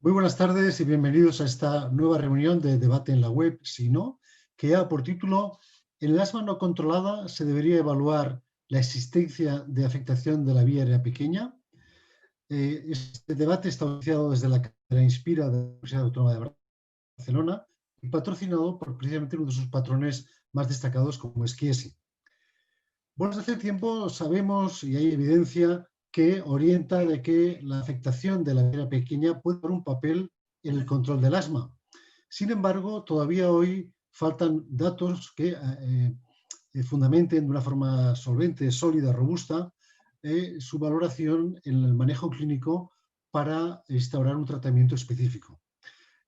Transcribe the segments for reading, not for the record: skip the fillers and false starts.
Muy buenas tardes y bienvenidos a esta nueva reunión de debate en la web, si no, que lleva por título "En el asma no controlada se debería evaluar la existencia de afectación de la vía aérea pequeña". Este debate está iniciado desde la cátedra Inspira de la Universidad Autónoma de Barcelona y patrocinado por precisamente uno de sus patrones más destacados, como es Chiesi. Bueno, desde hace tiempo sabemos y hay evidencia que orienta de que la afectación de la vía pequeña puede jugar un papel en el control del asma. Sin embargo, todavía hoy faltan datos que fundamenten de una forma solvente, sólida, robusta, su valoración en el manejo clínico para instaurar un tratamiento específico.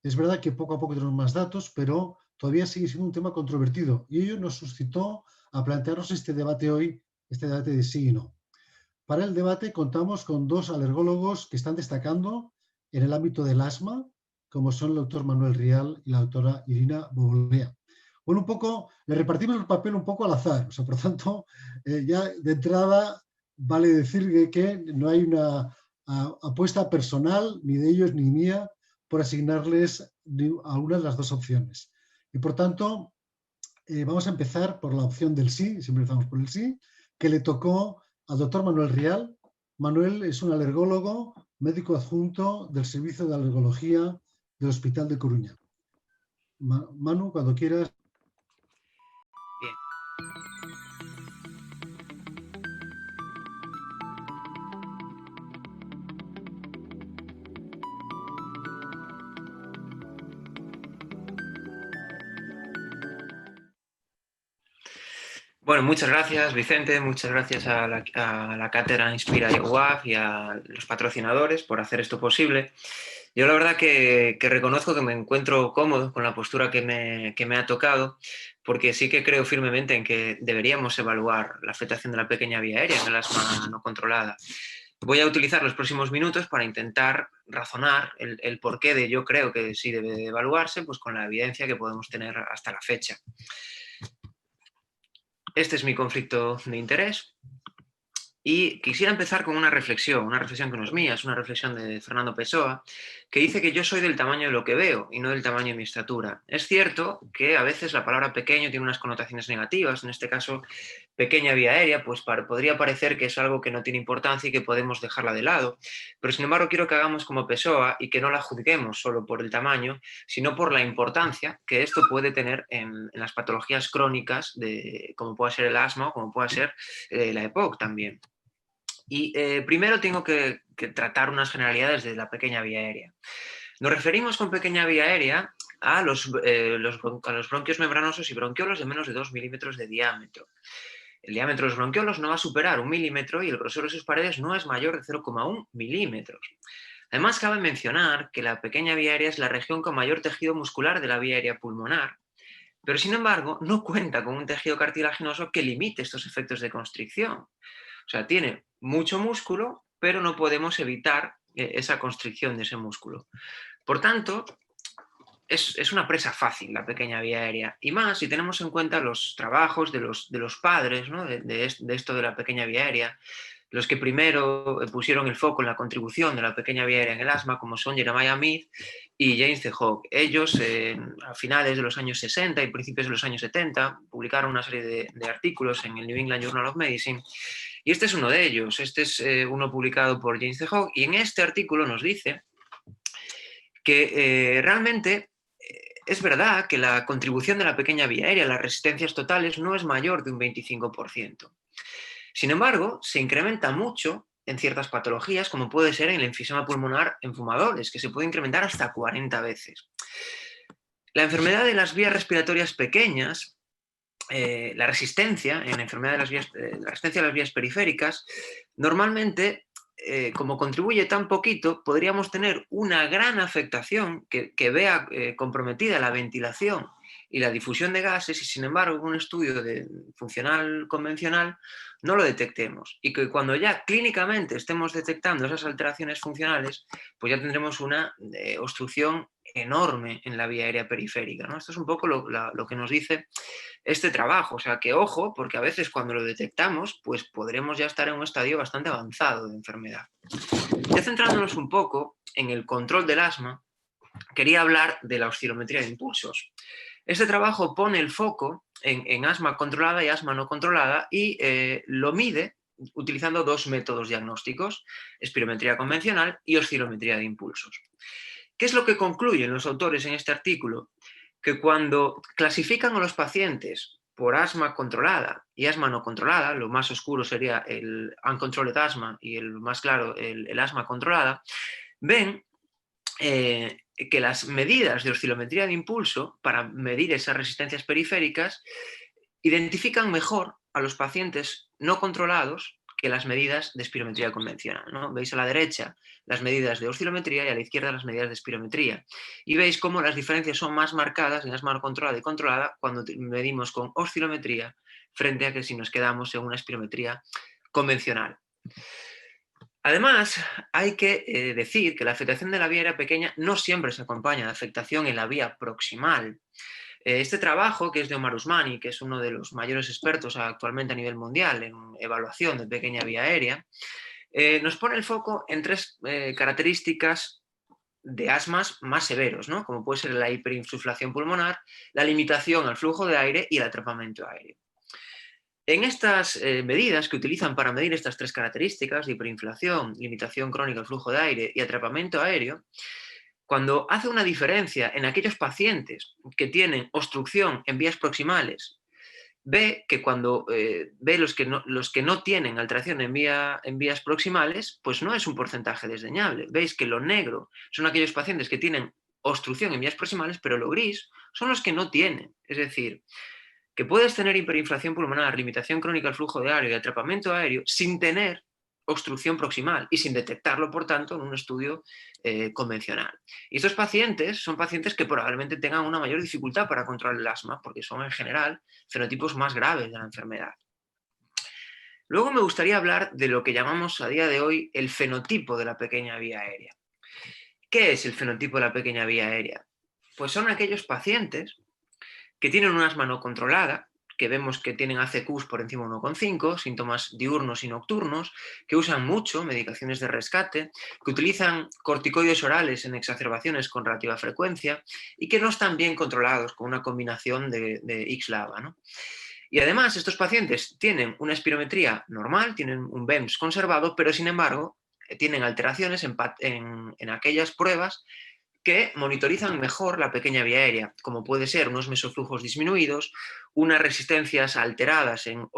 Es verdad que poco a poco tenemos más datos, pero todavía sigue siendo un tema controvertido y ello nos suscitó a plantearnos este debate hoy, este debate de sí y no. Para el debate contamos con dos alergólogos que están destacando en el ámbito del asma, como son el doctor Manuel Rial y la doctora Irina Bobolea. Bueno, un poco, le repartimos el papel un poco al azar, o sea, por tanto, ya de entrada vale decir que no hay una apuesta personal, ni de ellos ni mía, por asignarles a una de las dos opciones. Y por tanto, vamos a empezar por la opción del sí, siempre empezamos por el sí, que le tocó al doctor Manuel Rial. Manuel es un alergólogo, médico adjunto del Servicio de Alergología del Hospital de Coruña. Manu, cuando quieras. Bien. Bueno, muchas gracias, Vicente, muchas gracias a la cátedra Inspira y a UAF y a los patrocinadores por hacer esto posible. Yo la verdad que reconozco que me encuentro cómodo con la postura que me ha tocado, porque sí que creo firmemente en que deberíamos evaluar la afectación de la pequeña vía aérea en el asma no controlada. Voy a utilizar los próximos minutos para intentar razonar el porqué de yo creo que sí debe de evaluarse, pues con la evidencia que podemos tener hasta la fecha. Este es mi conflicto de interés y quisiera empezar con una reflexión que no es mía, es una reflexión de Fernando Pessoa, que dice que yo soy del tamaño de lo que veo y no del tamaño de mi estatura. Es cierto que a veces la palabra pequeño tiene unas connotaciones negativas, en este caso pequeña vía aérea, pues podría parecer que es algo que no tiene importancia y que podemos dejarla de lado, pero sin embargo quiero que hagamos como Pessoa y que no la juzguemos solo por el tamaño, sino por la importancia que esto puede tener en las patologías crónicas, como pueda ser el asma o como pueda ser la EPOC también. Y primero tengo que tratar unas generalidades de la pequeña vía aérea. Nos referimos con pequeña vía aérea a los bronquios membranosos y bronquiolos de menos de 2 milímetros de diámetro. El diámetro de los bronquiolos no va a superar 1 milímetro y el grosor de sus paredes no es mayor de 0,1 milímetros. Además, cabe mencionar que la pequeña vía aérea es la región con mayor tejido muscular de la vía aérea pulmonar, pero sin embargo no cuenta con un tejido cartilaginoso que limite estos efectos de constricción. O sea, tiene mucho músculo, pero no podemos evitar esa constricción de ese músculo. Por tanto, es una presa fácil la pequeña vía aérea. Y más si tenemos en cuenta los trabajos de los padres, ¿no? de esto de la pequeña vía aérea, los que primero pusieron el foco en la contribución de la pequeña vía aérea en el asma, como son Jeremiah Mead y James C. Hogg. Ellos, a finales de los años 60 y principios de los años 70, publicaron una serie de artículos en el New England Journal of Medicine, y este es uno de ellos. Este es uno publicado por James C. Hogg, y en este artículo nos dice que realmente es verdad que la contribución de la pequeña vía aérea a las resistencias totales no es mayor de un 25%. Sin embargo, se incrementa mucho en ciertas patologías, como puede ser el enfisema pulmonar en fumadores, que se puede incrementar hasta 40 veces. La enfermedad de las vías respiratorias pequeñas, la resistencia en la enfermedad de la resistencia a las vías periféricas, normalmente, como contribuye tan poquito, podríamos tener una gran afectación que vea comprometida la ventilación y la difusión de gases, y sin embargo en un estudio funcional convencional no lo detectemos, y que cuando ya clínicamente estemos detectando esas alteraciones funcionales, pues ya tendremos una obstrucción enorme en la vía aérea periférica, ¿no? Esto es un poco lo que nos dice este trabajo. O sea que ojo, porque a veces cuando lo detectamos, pues podremos ya estar en un estadio bastante avanzado de enfermedad. Ya centrándonos un poco en el control del asma, quería hablar de la oscilometría de impulsos. Este trabajo pone el foco en asma controlada y asma no controlada y lo mide utilizando dos métodos diagnósticos, espirometría convencional y oscilometría de impulsos. ¿Qué es lo que concluyen los autores en este artículo? Que cuando clasifican a los pacientes por asma controlada y asma no controlada, lo más oscuro sería el uncontrolled asthma y el más claro el asma controlada, ven que las medidas de oscilometría de impulso para medir esas resistencias periféricas identifican mejor a los pacientes no controlados que las medidas de espirometría convencional, ¿no? Veis a la derecha las medidas de oscilometría y a la izquierda las medidas de espirometría. Y veis cómo las diferencias son más marcadas en asma controlada y controlada cuando medimos con oscilometría frente a que si nos quedamos en una espirometría convencional. Además, hay que decir que la afectación de la vía aérea pequeña no siempre se acompaña de afectación en la vía proximal. Este trabajo, que es de Omar Usmani, que es uno de los mayores expertos actualmente a nivel mundial en evaluación de pequeña vía aérea, nos pone el foco en tres características de asmas más severos, ¿no? Como puede ser la hiperinsuflación pulmonar, la limitación al flujo de aire y el atrapamiento aéreo. En estas medidas que utilizan para medir estas tres características de hiperinflación, limitación crónica del flujo de aire y atrapamiento aéreo, cuando hace una diferencia en aquellos pacientes que tienen obstrucción en vías proximales, ve que cuando ve los que no tienen alteración en vías proximales, pues no es un porcentaje desdeñable. Veis que lo negro son aquellos pacientes que tienen obstrucción en vías proximales, pero lo gris son los que no tienen. Es decir, que puedes tener hiperinflación pulmonar, limitación crónica del flujo de aire y atrapamiento aéreo sin tener obstrucción proximal y sin detectarlo, por tanto, en un estudio convencional. Y estos pacientes son pacientes que probablemente tengan una mayor dificultad para controlar el asma, porque son en general fenotipos más graves de la enfermedad. Luego me gustaría hablar de lo que llamamos a día de hoy el fenotipo de la pequeña vía aérea. ¿Qué es el fenotipo de la pequeña vía aérea? Pues son aquellos pacientes que tienen un asma no controlada, que vemos que tienen ACQs por encima de 1,5, síntomas diurnos y nocturnos, que usan mucho medicaciones de rescate, que utilizan corticoides orales en exacerbaciones con relativa frecuencia y que no están bien controlados con una combinación de XLAVA, ¿no? Y además estos pacientes tienen una espirometría normal, tienen un BEMS conservado, pero sin embargo tienen alteraciones en aquellas pruebas que monitorizan mejor la pequeña vía aérea, como puede ser unos mesoflujos disminuidos, unas resistencias alteradas en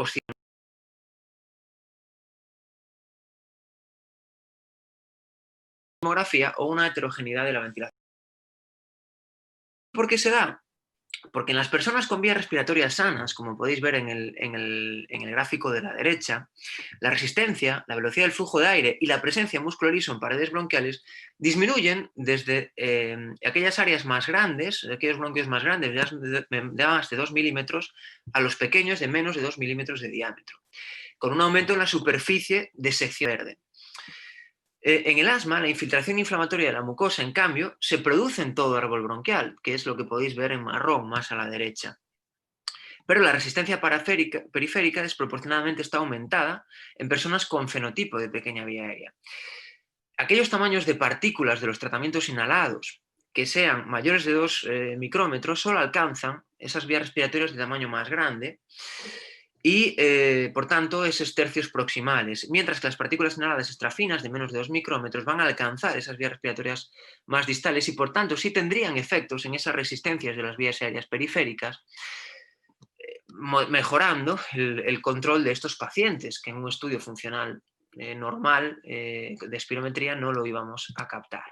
oscilografía o una heterogeneidad de la ventilación. ¿Por qué se da? Porque en las personas con vías respiratorias sanas, como podéis ver en el gráfico de la derecha, la resistencia, la velocidad del flujo de aire y la presencia muscular liso en paredes bronquiales disminuyen desde aquellas áreas más grandes, aquellos bronquios más grandes de más de 2 milímetros, a los pequeños de menos de 2 milímetros de diámetro, con un aumento en la superficie de sección verde. En el asma, la infiltración inflamatoria de la mucosa, en cambio, se produce en todo árbol bronquial, que es lo que podéis ver en marrón más a la derecha. Pero la resistencia periférica desproporcionadamente está aumentada en personas con fenotipo de pequeña vía aérea. Aquellos tamaños de partículas de los tratamientos inhalados que sean mayores de 2 micrómetros solo alcanzan esas vías respiratorias de tamaño más grande y, por tanto, esos tercios proximales, mientras que las partículas inhaladas extrafinas de menos de 2 micrómetros van a alcanzar esas vías respiratorias más distales y, por tanto, sí tendrían efectos en esas resistencias de las vías aéreas periféricas, mejorando el control de estos pacientes, que en un estudio funcional normal de espirometría no lo íbamos a captar.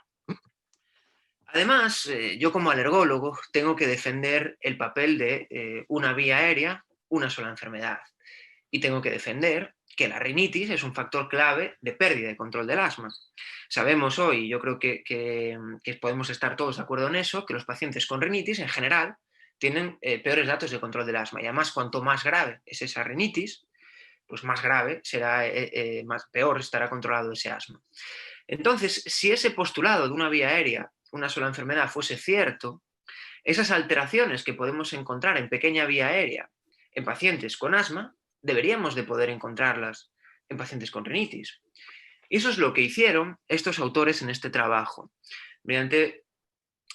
Además, yo como alergólogo tengo que defender el papel de una vía aérea, una sola enfermedad. Y tengo que defender que la rinitis es un factor clave de pérdida de control del asma. Sabemos hoy, yo creo que podemos estar todos de acuerdo en eso, que los pacientes con rinitis en general tienen peores datos de control del asma. Y además, cuanto más grave es esa rinitis, pues más grave será, peor estará controlado ese asma. Entonces, si ese postulado de una vía aérea, una sola enfermedad, fuese cierto, esas alteraciones que podemos encontrar en pequeña vía aérea en pacientes con asma, deberíamos de poder encontrarlas en pacientes con rinitis. Y eso es lo que hicieron estos autores en este trabajo. Mediante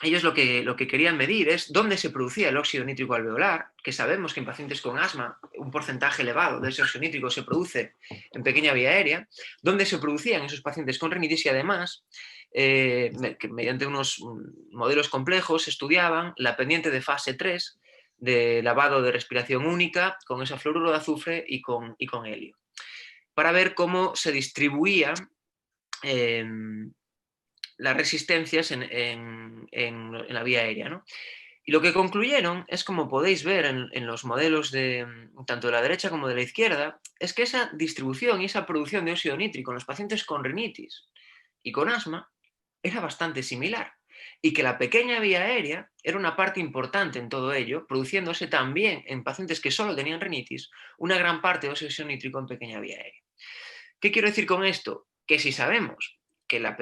ellos lo que querían medir es dónde se producía el óxido nítrico alveolar, que sabemos que en pacientes con asma un porcentaje elevado de ese óxido nítrico se produce en pequeña vía aérea, dónde se producían esos pacientes con rinitis y además, que mediante unos modelos complejos estudiaban la pendiente de fase 3 de lavado de respiración única con ese fluoruro de azufre y con helio, para ver cómo se distribuía las resistencias en la vía aérea, ¿no? Y lo que concluyeron es, como podéis ver en los modelos tanto de la derecha como de la izquierda, es que esa distribución y esa producción de óxido nítrico en los pacientes con rinitis y con asma era bastante similar, y que la pequeña vía aérea era una parte importante en todo ello, produciéndose también en pacientes que solo tenían rinitis una gran parte de óxido nítrico en pequeña vía aérea. ¿Qué quiero decir con esto? Que si sabemos que la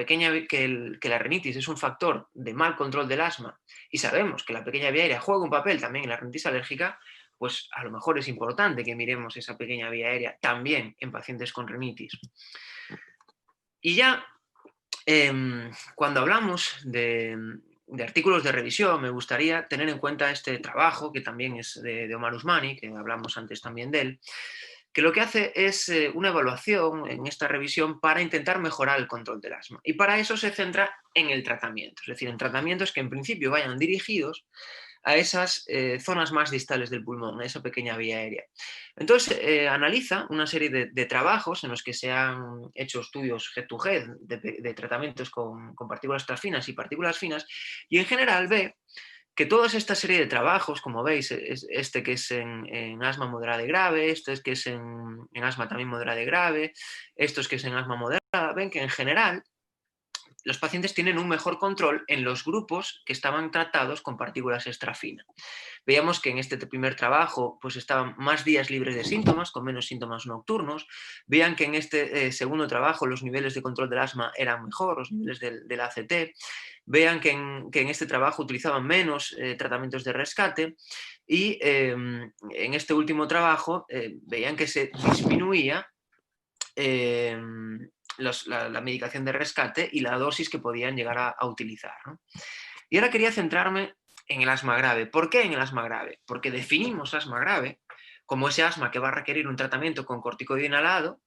rinitis es un factor de mal control del asma y sabemos que la pequeña vía aérea juega un papel también en la rinitis alérgica, pues a lo mejor es importante que miremos esa pequeña vía aérea también en pacientes con rinitis. Y ya cuando hablamos de artículos de revisión, me gustaría tener en cuenta este trabajo, que también es de Omar Usmani, que hablamos antes también de él, que lo que hace es una evaluación en esta revisión para intentar mejorar el control del asma. Y para eso se centra en el tratamiento, es decir, en tratamientos que en principio vayan dirigidos a esas zonas más distales del pulmón, a esa pequeña vía aérea. Entonces, analiza una serie de trabajos en los que se han hecho estudios head-to-head de tratamientos con partículas ultrafinas y partículas finas, y en general ve que toda esta serie de trabajos, como veis, este que es en asma moderada y grave, este es que es en asma también moderada y grave, estos que es en asma moderada, ven que en general los pacientes tienen un mejor control en los grupos que estaban tratados con partículas extrafinas. Veíamos que en este primer trabajo pues estaban más días libres de síntomas, con menos síntomas nocturnos. Vean que en este segundo trabajo los niveles de control del asma eran mejor, los niveles del ACT. Vean que en este trabajo utilizaban menos tratamientos de rescate, y en este último trabajo veían que se disminuía la medicación de rescate y la dosis que podían llegar a utilizar, ¿no? Y ahora quería centrarme en el asma grave. ¿Por qué en el asma grave? Porque definimos asma grave como ese asma que va a requerir un tratamiento con corticoide inhalado,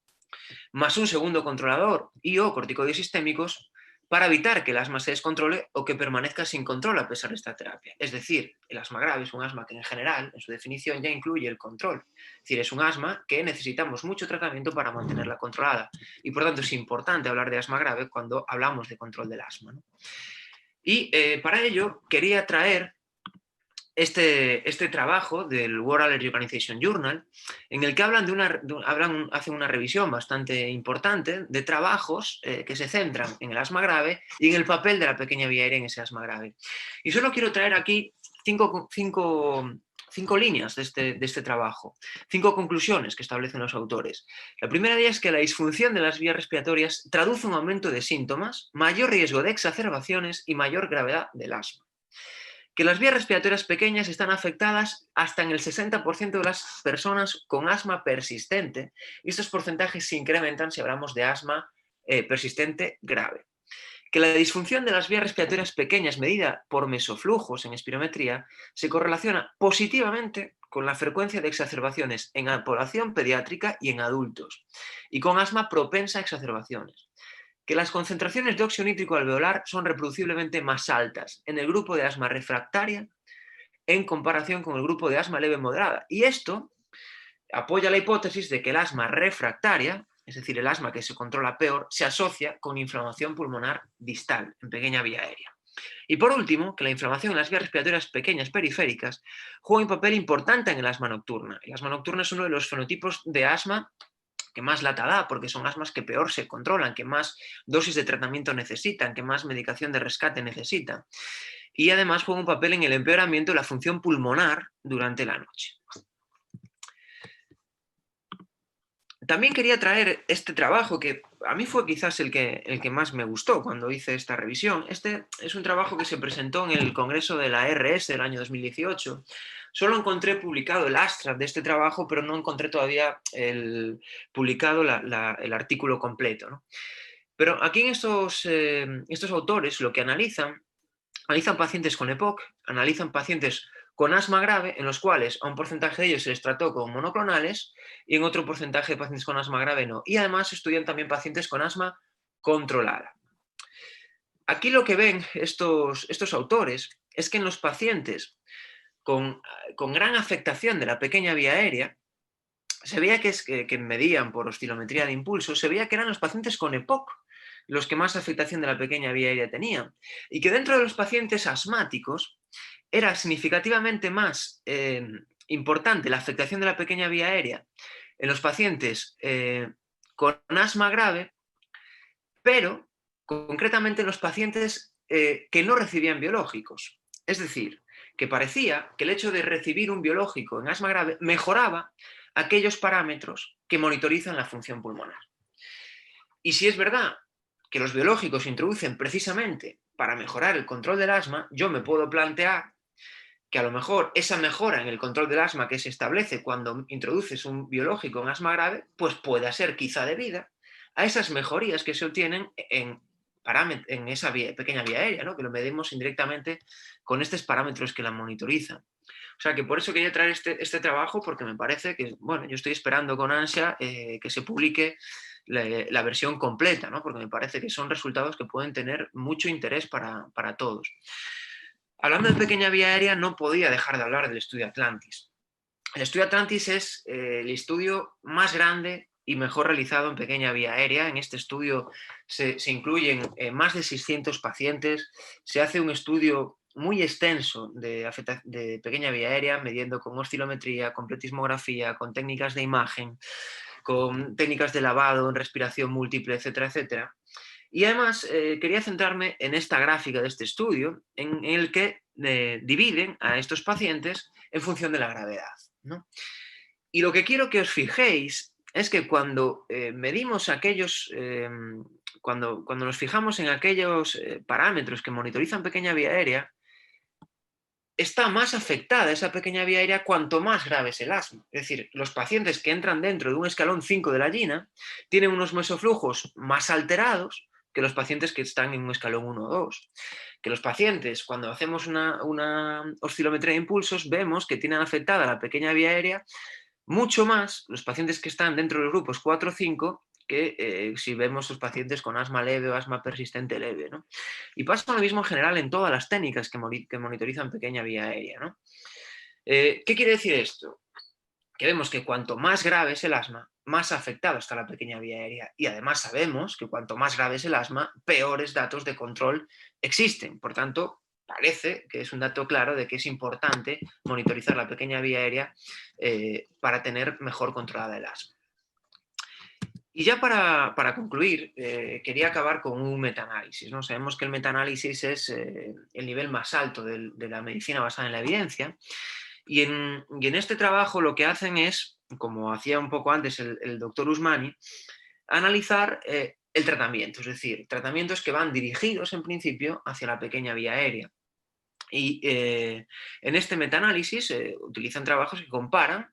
más un segundo controlador y o corticoides sistémicos, para evitar que el asma se descontrole o que permanezca sin control a pesar de esta terapia. Es decir, el asma grave es un asma que en general, en su definición, ya incluye el control. Es decir, es un asma que necesitamos mucho tratamiento para mantenerla controlada. Y por tanto es importante hablar de asma grave cuando hablamos de control del asma, ¿no? Y para ello quería traer este trabajo del World Allergy Organization Journal, en el que hacen una revisión bastante importante de trabajos que se centran en el asma grave y en el papel de la pequeña vía aérea en ese asma grave. Y solo quiero traer aquí cinco líneas de este trabajo, 5 conclusiones que establecen los autores. La primera de ellas es que la disfunción de las vías respiratorias traduce un aumento de síntomas, mayor riesgo de exacerbaciones y mayor gravedad del asma. Que las vías respiratorias pequeñas están afectadas hasta en el 60% de las personas con asma persistente, y estos porcentajes se incrementan si hablamos de asma persistente grave. Que la disfunción de las vías respiratorias pequeñas medida por mesoflujos en espirometría se correlaciona positivamente con la frecuencia de exacerbaciones en la población pediátrica y en adultos, y con asma propensa a exacerbaciones. Que las concentraciones de óxido nítrico alveolar son reproduciblemente más altas en el grupo de asma refractaria en comparación con el grupo de asma leve moderada. Y esto apoya la hipótesis de que el asma refractaria, es decir, el asma que se controla peor, se asocia con inflamación pulmonar distal en pequeña vía aérea. Y por último, que la inflamación en las vías respiratorias pequeñas periféricas juega un papel importante en el asma nocturna. El asma nocturna es uno de los fenotipos de asma que más lata da, porque son asmas que peor se controlan, que más dosis de tratamiento necesitan, que más medicación de rescate necesitan. Y además juega un papel en el empeoramiento de la función pulmonar durante la noche. También quería traer este trabajo que a mí fue quizás el que más me gustó cuando hice esta revisión. Este es un trabajo que se presentó en el Congreso de la RS del año 2018. Solo encontré publicado el abstract de este trabajo, pero no encontré todavía publicado el artículo completo, ¿no? Pero aquí en estos autores lo que analizan analizan pacientes con EPOC, analizan pacientes con asma grave, en los cuales a un porcentaje de ellos se les trató con monoclonales y en otro porcentaje de pacientes con asma grave no. Y además estudian también pacientes con asma controlada. Aquí lo que ven estos autores es que en los pacientes con gran afectación de la pequeña vía aérea, se veía que medían por oscilometría de impulso, se veía que eran los pacientes con EPOC los que más afectación de la pequeña vía aérea tenían. Y que dentro de los pacientes asmáticos era significativamente más importante la afectación de la pequeña vía aérea en los pacientes con asma grave, pero concretamente en los pacientes que no recibían biológicos. Es decir, que parecía que el hecho de recibir un biológico en asma grave mejoraba aquellos parámetros que monitorizan la función pulmonar. Y si es verdad que los biológicos se introducen precisamente para mejorar el control del asma, yo me puedo plantear que a lo mejor esa mejora en el control del asma que se establece cuando introduces un biológico en asma grave, pues pueda ser quizá debida a esas mejorías que se obtienen en esa pequeña vía aérea, ¿no? Que lo medimos indirectamente con estos parámetros que la monitorizan. O sea que por eso quería traer este trabajo, porque me parece que, bueno, yo estoy esperando con ansia que se publique la versión completa, ¿no? Porque me parece que son resultados que pueden tener mucho interés para todos. Hablando de pequeña vía aérea, no podía dejar de hablar del estudio Atlantis. El estudio Atlantis es el estudio más grande y mejor realizado en pequeña vía aérea. En este estudio se incluyen más de 600 pacientes, se hace un estudio muy extenso de pequeña vía aérea, midiendo con oscilometría, con pletismografía, con técnicas de imagen, con técnicas de lavado, en respiración múltiple, etcétera, etcétera. Y además quería centrarme en esta gráfica de este estudio, en el que dividen a estos pacientes en función de la gravedad, ¿no? Y lo que quiero que os fijéis es que cuando medimos aquellos, cuando nos fijamos en aquellos parámetros que monitorizan pequeña vía aérea, está más afectada esa pequeña vía aérea cuanto más grave es el asma. Es decir, los pacientes que entran dentro de un escalón 5 de la GINA tienen unos mesoflujos más alterados que los pacientes que están en un escalón 1 o 2. Que los pacientes, cuando hacemos una oscilometría de impulsos, vemos que tienen afectada la pequeña vía aérea mucho más los pacientes que están dentro de los grupos 4 o 5 que si vemos los pacientes con asma leve o asma persistente leve, ¿no? Y pasa lo mismo en general en todas las técnicas que monitorizan pequeña vía aérea, ¿no? ¿Qué quiere decir esto? Que vemos que cuanto más grave es el asma, más afectada está la pequeña vía aérea. Y además sabemos que cuanto más grave es el asma, peores datos de control existen. Por tanto, parece que es un dato claro de que es importante monitorizar la pequeña vía aérea para tener mejor controlada el asma. Y ya para concluir, quería acabar con un metaanálisis, ¿no? Sabemos que el metaanálisis es el nivel más alto de la medicina basada en la evidencia. Y en este trabajo lo que hacen es, como hacía un poco antes el doctor Usmani, analizar el tratamiento, es decir, tratamientos que van dirigidos en principio hacia la pequeña vía aérea. Y en este metaanálisis utilizan trabajos que comparan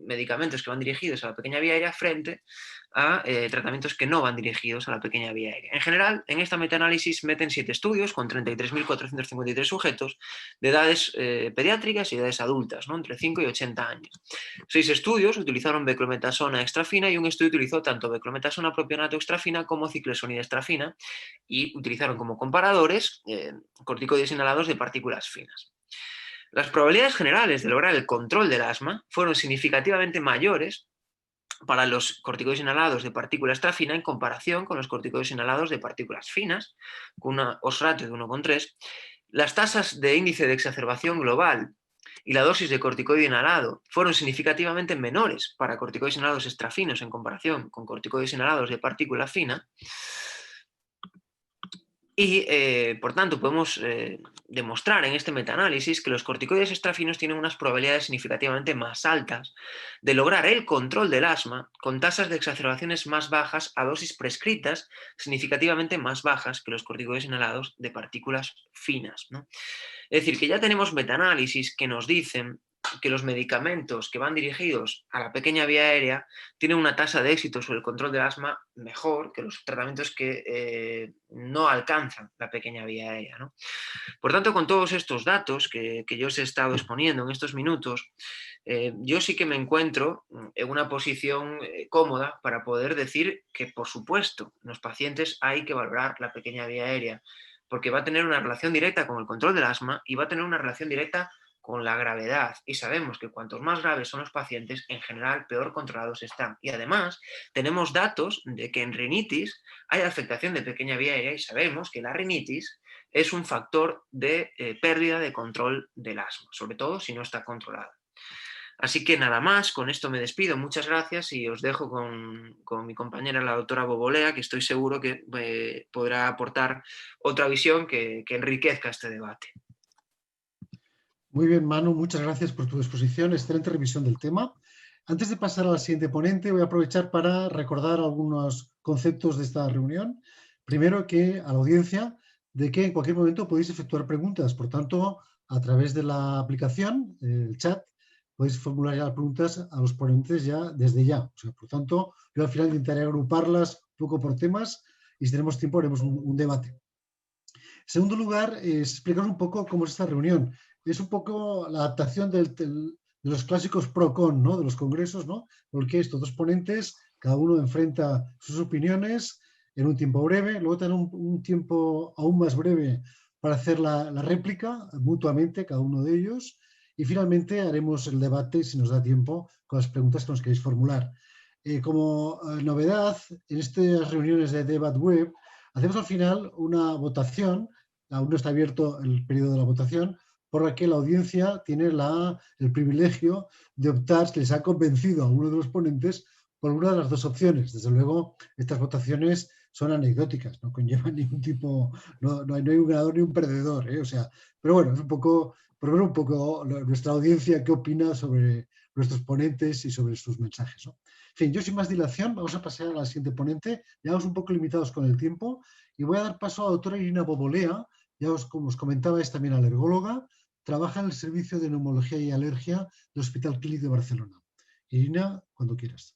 medicamentos que van dirigidos a la pequeña vía aérea frente a tratamientos que no van dirigidos a la pequeña vía aérea. En general, en esta metaanálisis meten 7 estudios con 33.453 sujetos de edades pediátricas y edades adultas, ¿no? Entre 5 y 80 años. 6 estudios utilizaron beclometasona extrafina y un estudio utilizó tanto beclometasona propionato extrafina como ciclesonida extrafina y utilizaron como comparadores corticoides inhalados de partículas finas. Las probabilidades generales de lograr el control del asma fueron significativamente mayores para los corticoides inhalados de partícula extrafina en comparación con los corticoides inhalados de partículas finas, con una odds ratio de 1,3. Las tasas de índice de exacerbación global y la dosis de corticoide inhalado fueron significativamente menores para corticoides inhalados extrafinos en comparación con corticoides inhalados de partícula fina. Y, por tanto, podemos demostrar en este metaanálisis que los corticoides extrafinos tienen unas probabilidades significativamente más altas de lograr el control del asma con tasas de exacerbaciones más bajas a dosis prescritas significativamente más bajas que los corticoides inhalados de partículas finas, ¿no? Es decir, que ya tenemos metaanálisis que nos dicen que los medicamentos que van dirigidos a la pequeña vía aérea tienen una tasa de éxito sobre el control del asma mejor que los tratamientos que no alcanzan la pequeña vía aérea, ¿no? Por tanto, con todos estos datos que yo os he estado exponiendo en estos minutos, yo sí que me encuentro en una posición cómoda para poder decir que, por supuesto, en los pacientes hay que valorar la pequeña vía aérea, porque va a tener una relación directa con el control del asma y va a tener una relación directa con la gravedad. Y sabemos que cuantos más graves son los pacientes, en general, peor controlados están. Y además, tenemos datos de que en rinitis hay afectación de pequeña vía aérea y sabemos que la rinitis es un factor de pérdida de control del asma, sobre todo si no está controlada. Así que nada más, con esto me despido, muchas gracias y os dejo con mi compañera la doctora Bobolea, que estoy seguro que podrá aportar otra visión que enriquezca este debate. Muy bien, Manu, muchas gracias por tu exposición, excelente revisión del tema. Antes de pasar a la siguiente ponente, voy a aprovechar para recordar algunos conceptos de esta reunión. Primero, que a la audiencia, de que en cualquier momento podéis efectuar preguntas. Por tanto, a través de la aplicación, el chat, podéis formular ya las preguntas a los ponentes ya desde ya. O sea, por tanto, yo al final intentaré agruparlas un poco por temas y si tenemos tiempo haremos un debate. En segundo lugar, explicar un poco cómo es esta reunión. Es un poco la adaptación de los clásicos pro-con, ¿no? De los congresos, ¿no? Porque estos dos ponentes, cada uno enfrenta sus opiniones en un tiempo breve, luego tener un tiempo aún más breve para hacer la réplica mutuamente, cada uno de ellos, y finalmente haremos el debate, si nos da tiempo, con las preguntas que nos queréis formular. Como novedad, en estas reuniones de Debate Web, hacemos al final una votación, aún no está abierto el periodo de la votación, por la que la audiencia tiene el privilegio de optar, si les ha convencido a uno de los ponentes, por una de las dos opciones. Desde luego, estas votaciones son anecdóticas, no conllevan ningún tipo, no hay un ganador ni un perdedor, ¿eh? O sea, pero bueno, es un poco, por ver un poco nuestra audiencia qué opina sobre nuestros ponentes y sobre sus mensajes, ¿no? En fin, yo sin más dilación, vamos a pasar a la siguiente ponente. Ya vamos un poco limitados con el tiempo y voy a dar paso a la doctora Irina Bobolea. Como os comentaba, es también alergóloga. Trabaja en el servicio de neumología y alergia del Hospital Clínic de Barcelona. Irina, cuando quieras.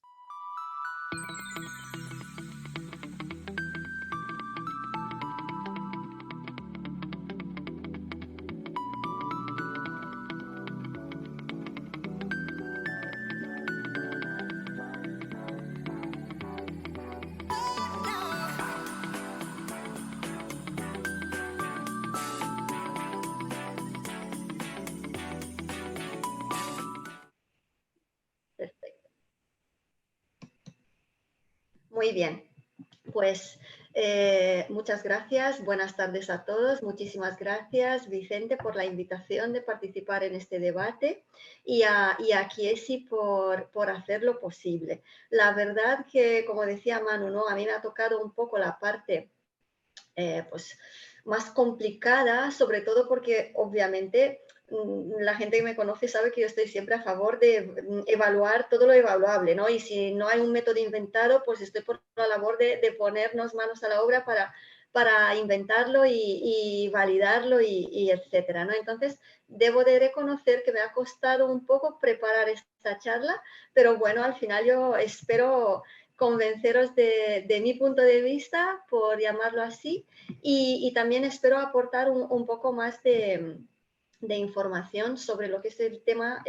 Muy bien, pues muchas gracias, buenas tardes a todos, muchísimas gracias Vicente por la invitación de participar en este debate y a Kiesi por hacerlo posible. La verdad que, como decía Manu, ¿no? A mí me ha tocado un poco la parte pues, más complicada, sobre todo porque obviamente la gente que me conoce sabe que yo estoy siempre a favor de evaluar todo lo evaluable, ¿no? Y si no hay un método inventado, pues estoy por la labor de ponernos manos a la obra para inventarlo y validarlo y etcétera, ¿no? Entonces, debo de reconocer que me ha costado un poco preparar esta charla, pero bueno, al final yo espero convenceros de mi punto de vista, por llamarlo así, y también espero aportar un poco más de información sobre lo que es el tema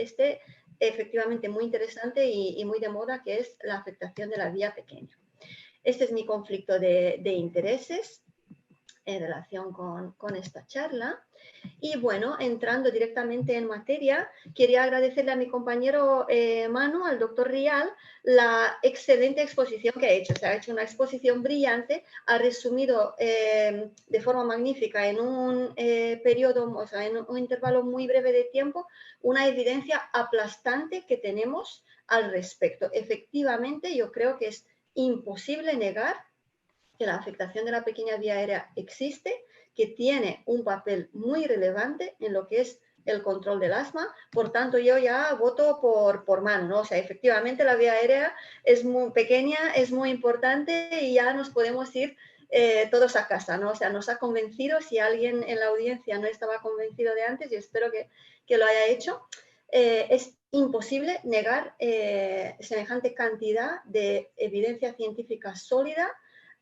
efectivamente muy interesante y muy de moda, que es la afectación de la vía pequeña. Este es mi conflicto de intereses en relación con esta charla. Y bueno, entrando directamente en materia, quería agradecerle a mi compañero Manu, al doctor Rial, la excelente exposición que ha hecho. Se ha hecho una exposición brillante, ha resumido de forma magnífica en un periodo, o sea, en un intervalo muy breve de tiempo, una evidencia aplastante que tenemos al respecto. Efectivamente, yo creo que es imposible negar que la afectación de la pequeña vía aérea existe, que tiene un papel muy relevante en lo que es el control del asma. Por tanto, yo ya voto por Manu, ¿no? O sea, efectivamente la vía aérea es muy pequeña, es muy importante y ya nos podemos ir todos a casa, ¿no? O sea, nos ha convencido. Si alguien en la audiencia no estaba convencido de antes, yo espero que lo haya hecho. es imposible negar semejante cantidad de evidencia científica sólida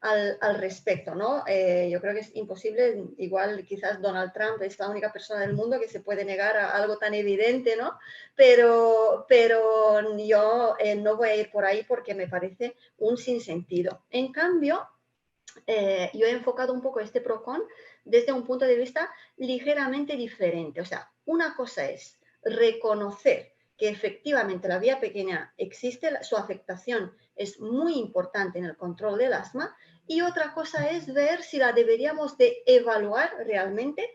al respecto, ¿no? Yo creo que es imposible, igual quizás Donald Trump es la única persona del mundo que se puede negar a algo tan evidente, ¿no? Pero yo no voy a ir por ahí porque me parece un sinsentido. En cambio, yo he enfocado un poco este PROCON desde un punto de vista ligeramente diferente. O sea, una cosa es reconocer que efectivamente la vía pequeña existe, su afectación es muy importante en el control del asma, y otra cosa es ver si la deberíamos de evaluar realmente,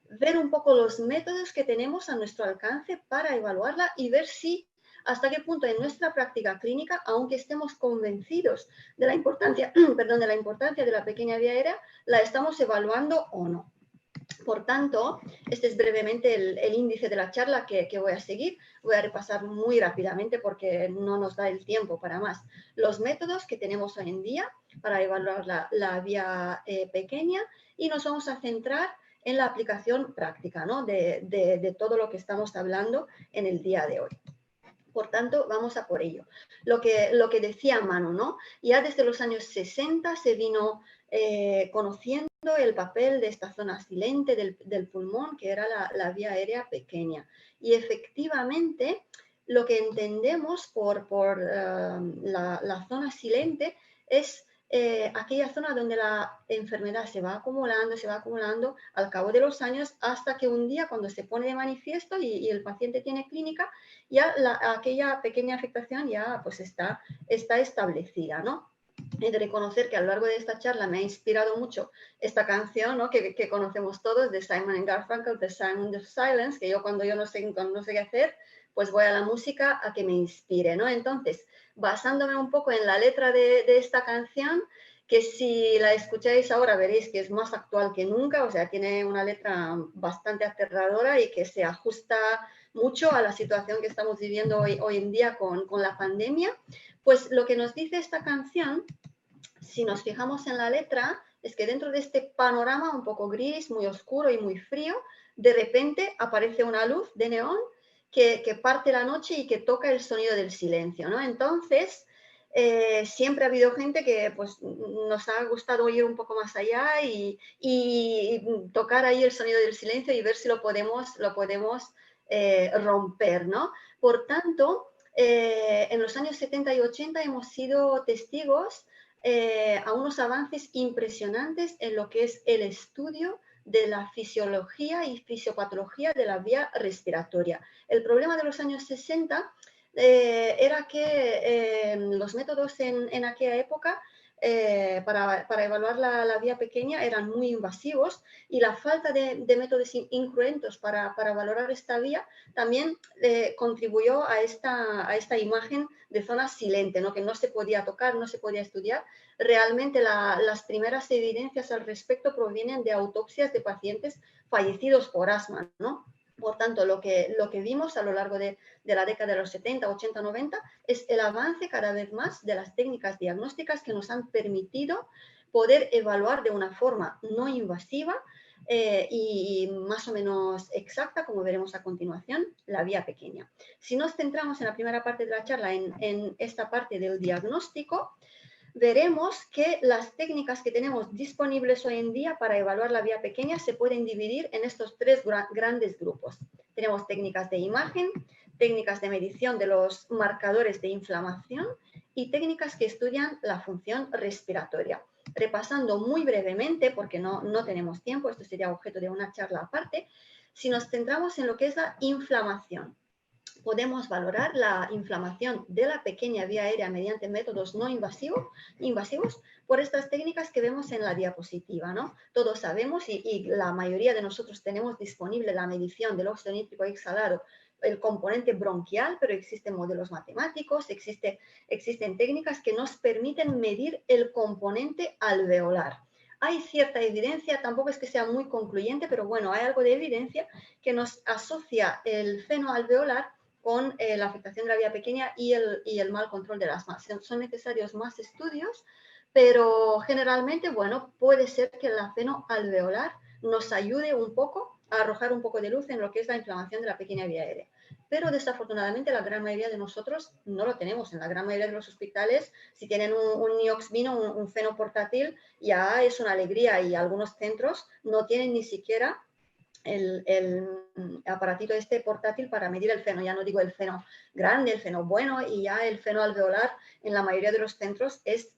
ver un poco los métodos que tenemos a nuestro alcance para evaluarla y ver si hasta qué punto en nuestra práctica clínica, aunque estemos convencidos de la importancia, de la importancia de la pequeña vía aérea, la estamos evaluando o no. Por tanto, este es brevemente el índice de la charla que voy a seguir. Voy a repasar muy rápidamente porque no nos da el tiempo para más. Los métodos que tenemos hoy en día para evaluar la vía pequeña, y nos vamos a centrar en la aplicación práctica, ¿no? de todo lo que estamos hablando en el día de hoy. Por tanto, vamos a por ello. Lo que decía Manu, ¿no? Ya desde los años 60 se vino conociendo el papel de esta zona silente del pulmón, que era la vía aérea pequeña. Y efectivamente, lo que entendemos por la zona silente es aquella zona donde la enfermedad se va acumulando al cabo de los años, hasta que un día, cuando se pone de manifiesto y el paciente tiene clínica, ya aquella pequeña afectación ya pues está establecida, ¿no? He de reconocer que a lo largo de esta charla me ha inspirado mucho esta canción, ¿no? que conocemos todos, de Simon & Garfunkel, The Sound of Silence, que yo cuando no sé qué hacer, pues voy a la música a que me inspire, ¿no? Entonces, basándome un poco en la letra de esta canción, que si la escucháis ahora veréis que es más actual que nunca, o sea, tiene una letra bastante aterradora y que se ajusta mucho a la situación que estamos viviendo hoy en día con la pandemia. Pues lo que nos dice esta canción, si nos fijamos en la letra, es que dentro de este panorama un poco gris, muy oscuro y muy frío, de repente aparece una luz de neón que parte la noche y que toca el sonido del silencio, ¿no? Entonces, siempre ha habido gente que pues, nos ha gustado ir un poco más allá y tocar ahí el sonido del silencio y ver si lo podemos romper, ¿no? Por tanto, en los años 70 y 80 hemos sido testigos a unos avances impresionantes en lo que es el estudio de la fisiología y fisiopatología de la vía respiratoria. El problema de los años 60 era que los métodos en aquella época para evaluar la vía pequeña eran muy invasivos, y la falta de métodos incruentos para valorar esta vía también contribuyó a esta imagen de zona silente, ¿no? Que no se podía tocar, no se podía estudiar. Realmente las primeras evidencias al respecto provienen de autopsias de pacientes fallecidos por asma, ¿no? Por tanto, lo que vimos a lo largo de la década de los 70, 80, 90 es el avance cada vez más de las técnicas diagnósticas que nos han permitido poder evaluar de una forma no invasiva y más o menos exacta, como veremos a continuación, la vía pequeña. Si nos centramos en la primera parte de la charla, en esta parte del diagnóstico, veremos que las técnicas que tenemos disponibles hoy en día para evaluar la vía pequeña se pueden dividir en estos tres grandes grupos. Tenemos técnicas de imagen, técnicas de medición de los marcadores de inflamación y técnicas que estudian la función respiratoria. Repasando muy brevemente, porque no tenemos tiempo, esto sería objeto de una charla aparte, si nos centramos en lo que es la inflamación, podemos valorar la inflamación de la pequeña vía aérea mediante métodos no invasivos por estas técnicas que vemos en la diapositiva, ¿no? Todos sabemos y la mayoría de nosotros tenemos disponible la medición del óxido nítrico exhalado, el componente bronquial, pero existen modelos matemáticos, existen técnicas que nos permiten medir el componente alveolar. Hay cierta evidencia, tampoco es que sea muy concluyente, pero bueno, hay algo de evidencia que nos asocia el feno alveolar con la afectación de la vía pequeña y el mal control del asma. Son necesarios más estudios, pero generalmente, bueno, puede ser que el feno alveolar nos ayude un poco a arrojar un poco de luz en lo que es la inflamación de la pequeña vía aérea. pero desafortunadamente la gran mayoría de nosotros no lo tenemos. En la gran mayoría de los hospitales, si tienen un Niox-Vino, un feno portátil, ya es una alegría, y algunos centros no tienen ni siquiera el aparatito este portátil para medir el feno. Ya no digo el feno grande, el feno bueno, y ya el feno alveolar en la mayoría de los centros es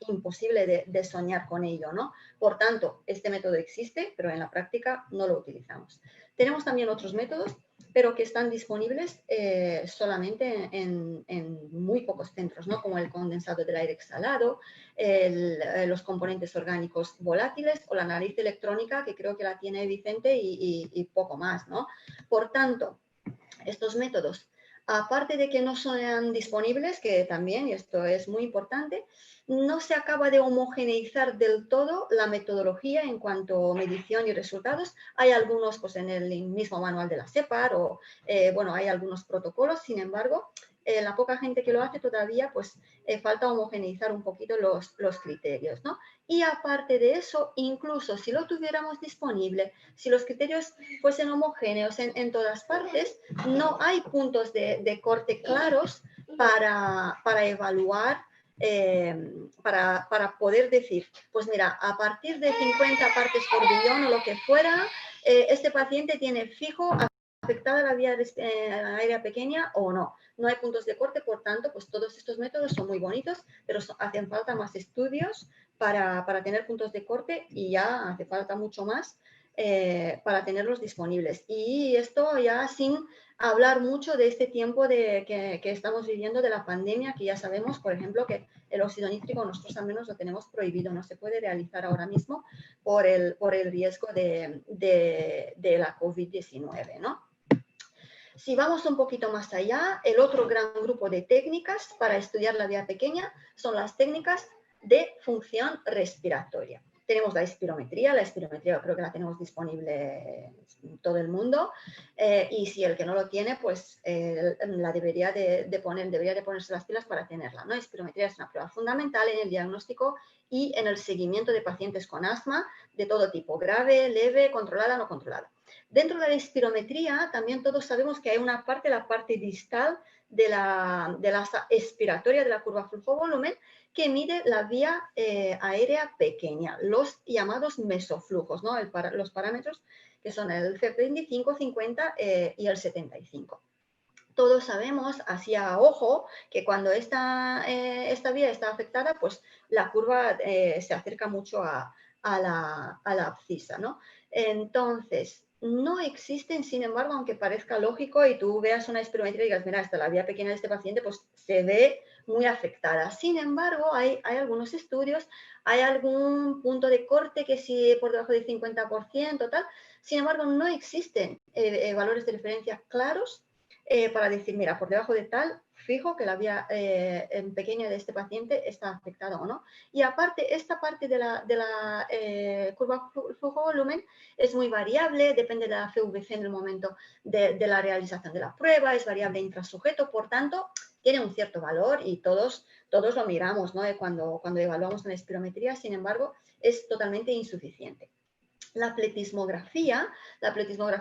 imposible de soñar con ello, ¿no? Por tanto, este método existe, pero en la práctica no lo utilizamos. Tenemos también otros métodos, pero que están disponibles solamente en muy pocos centros, ¿no? Como el condensado del aire exhalado, los componentes orgánicos volátiles o la nariz electrónica, que creo que la tiene Vicente, y poco más, ¿no? Por tanto, estos métodos, aparte de que no son disponibles, que también, y esto es muy importante, no se acaba de homogeneizar del todo la metodología en cuanto a medición y resultados. Hay algunos pues, en el mismo manual de la SEPAR, o bueno, hay algunos protocolos. Sin embargo, la poca gente que lo hace todavía, pues falta homogeneizar un poquito los criterios, ¿no? Y aparte de eso, incluso si lo tuviéramos disponible, si los criterios fuesen homogéneos en todas partes, no hay puntos de corte claros para evaluar, para poder decir, pues mira, a partir de 50 partes por billón o lo que fuera, este paciente tiene fijo afectada la vía aérea pequeña o no. No hay puntos de corte, por tanto, pues todos estos métodos son muy bonitos, pero hacen falta más estudios para tener puntos de corte, y ya hace falta mucho más para tenerlos disponibles. Y esto ya sin hablar mucho de este tiempo que estamos viviendo de la pandemia, que ya sabemos, por ejemplo, que el óxido nítrico nosotros al menos lo tenemos prohibido, no se puede realizar ahora mismo por el riesgo de la COVID-19, ¿no? Si vamos un poquito más allá, el otro gran grupo de técnicas para estudiar la vía pequeña son las técnicas de función respiratoria. Tenemos la espirometría creo que la tenemos disponible en todo el mundo, y si el que no lo tiene, pues la debería de ponerse las pilas para tenerla, ¿no? Espirometría es una prueba fundamental en el diagnóstico y en el seguimiento de pacientes con asma de todo tipo, grave, leve, controlada, no controlada. Dentro de la espirometría también todos sabemos que hay una parte, la parte distal de la expiratoria de la curva flujo-volumen, que mide la vía aérea pequeña, los llamados mesoflujos, ¿no? Los parámetros que son el F25, 50 y el 75. Todos sabemos, así a ojo, que cuando esta vía está afectada, pues la curva se acerca mucho a la abscisa, ¿no? Entonces, no existen, sin embargo, aunque parezca lógico y tú veas una espirometría y digas, mira, esta la vía pequeña de este paciente, pues se ve muy afectada. Sin embargo, hay algunos estudios, hay algún punto de corte que sí por debajo del 50%, tal. Sin embargo, no existen valores de referencia claros para decir, mira, por debajo de tal, fijo que la vía pequeña de este paciente está afectada o no. Y aparte, esta parte de la curva flujo-volumen es muy variable, depende de la FVC en el momento de la realización de la prueba, es variable intrasujeto, por tanto, tiene un cierto valor y todos lo miramos, ¿no? Cuando evaluamos una espirometría. Sin embargo, es totalmente insuficiente. La pletismografía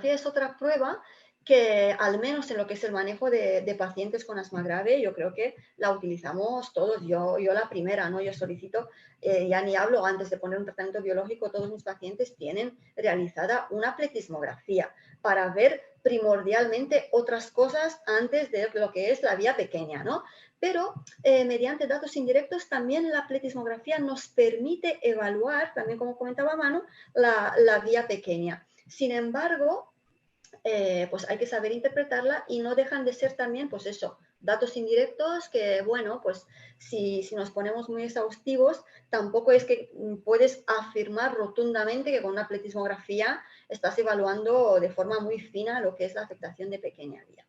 es otra prueba que, al menos en lo que es el manejo de pacientes con asma grave, yo creo que la utilizamos todos. Yo la primera, ¿no? Yo solicito, ya ni hablo, antes de poner un tratamiento biológico, todos mis pacientes tienen realizada una pletismografía para ver primordialmente otras cosas antes de lo que es la vía pequeña, ¿no? Pero mediante datos indirectos también la pletismografía nos permite evaluar, también como comentaba Manu, la vía pequeña. Sin embargo, pues hay que saber interpretarla, y no dejan de ser también, pues eso, datos indirectos que, bueno, pues si nos ponemos muy exhaustivos, tampoco es que puedes afirmar rotundamente que con una pletismografía estás evaluando de forma muy fina lo que es la afectación de pequeña vía.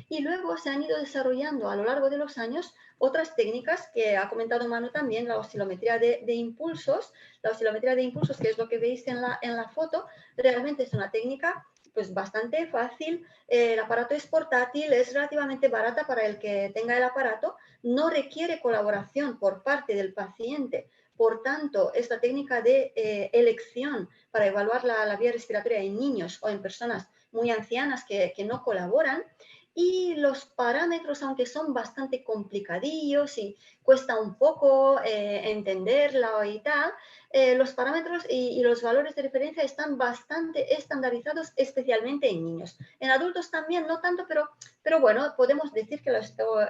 Y luego se han ido desarrollando a lo largo de los años otras técnicas que ha comentado Manu también, la oscilometría de impulsos. La oscilometría de impulsos, que es lo que veis en la foto, realmente es una técnica pues bastante fácil. El aparato es portátil, es relativamente barata para el que tenga el aparato, no requiere colaboración por parte del paciente. Por tanto, esta técnica de elección para evaluar la vía respiratoria en niños o en personas muy ancianas que no colaboran, y los parámetros, aunque son bastante complicadillos y cuesta un poco entenderla y tal, los parámetros y los valores de referencia están bastante estandarizados, especialmente en niños. En adultos también, no tanto, pero bueno, podemos decir que la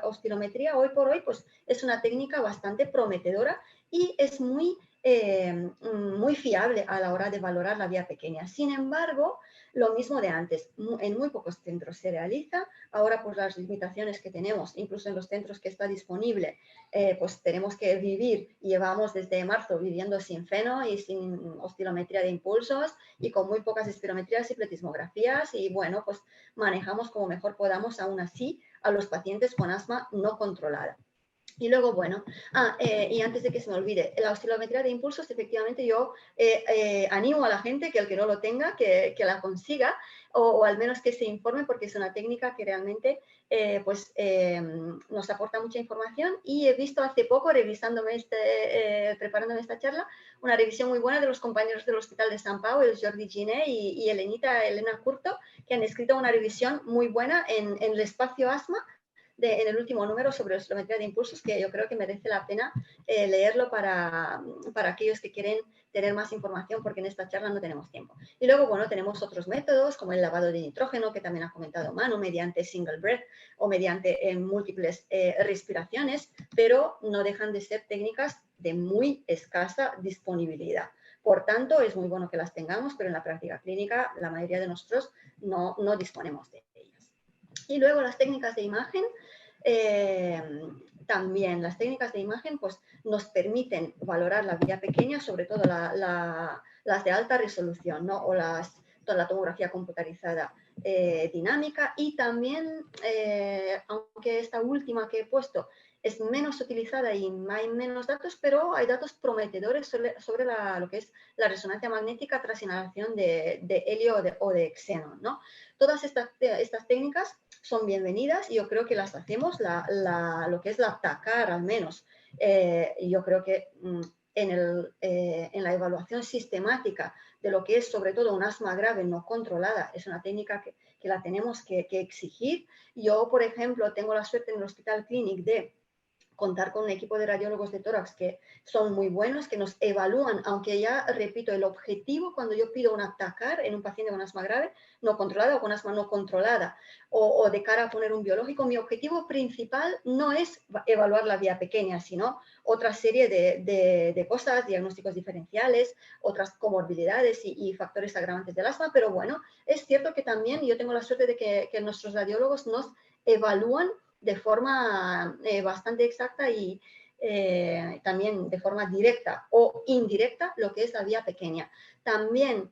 oscilometría hoy por hoy pues, es una técnica bastante prometedora y es muy fiable a la hora de valorar la vía pequeña. Sin embargo, lo mismo de antes, en muy pocos centros se realiza. Ahora, por las limitaciones que tenemos, incluso en los centros que está disponible, pues tenemos que vivir, llevamos desde marzo viviendo sin feno y sin oscilometría de impulsos y con muy pocas espirometrías y pletismografías y bueno, pues manejamos como mejor podamos aún así a los pacientes con asma no controlada. Y luego, bueno, y antes de que se me olvide, la oscilometría de impulsos, efectivamente yo animo a la gente que el que no lo tenga, que la consiga o al menos que se informe porque es una técnica que realmente nos aporta mucha información y he visto hace poco, revisándome preparándome esta charla, una revisión muy buena de los compañeros del Hospital de San Pau, el Jordi Giné y Elena Curto, que han escrito una revisión muy buena en el espacio asma, en el último número sobre oscilometría de impulsos, que yo creo que merece la pena leerlo para aquellos que quieren tener más información, porque en esta charla no tenemos tiempo. Y luego, bueno, tenemos otros métodos, como el lavado de nitrógeno, que también ha comentado Manu, mediante single breath o mediante múltiples respiraciones, pero no dejan de ser técnicas de muy escasa disponibilidad. Por tanto, es muy bueno que las tengamos, pero en la práctica clínica la mayoría de nosotros no disponemos de ellas. Y luego las técnicas de imagen, también las técnicas de imagen pues, nos permiten valorar la vía pequeña, sobre todo las de alta resolución, ¿no? O toda la tomografía computarizada dinámica y también, aunque esta última que he puesto es menos utilizada y hay menos datos, pero hay datos prometedores sobre lo que es la resonancia magnética tras inhalación de helio o de xenón, ¿no? Todas estas técnicas son bienvenidas y yo creo que las hacemos, lo que es la TACAR al menos. Yo creo que en la evaluación sistemática de lo que es sobre todo un asma grave no controlada, es una técnica que la tenemos que exigir. Yo, por ejemplo, tengo la suerte en el Hospital Clínic de contar con un equipo de radiólogos de tórax que son muy buenos, que nos evalúan, aunque ya, repito, el objetivo cuando yo pido una TACAR en un paciente con asma grave no controlada o con asma no controlada o de cara a poner un biológico, mi objetivo principal no es evaluar la vía pequeña, sino otra serie de cosas, diagnósticos diferenciales, otras comorbilidades y factores agravantes del asma, pero bueno, es cierto que también yo tengo la suerte de que nuestros radiólogos nos evalúan de forma bastante exacta y también de forma directa o indirecta lo que es la vía pequeña. También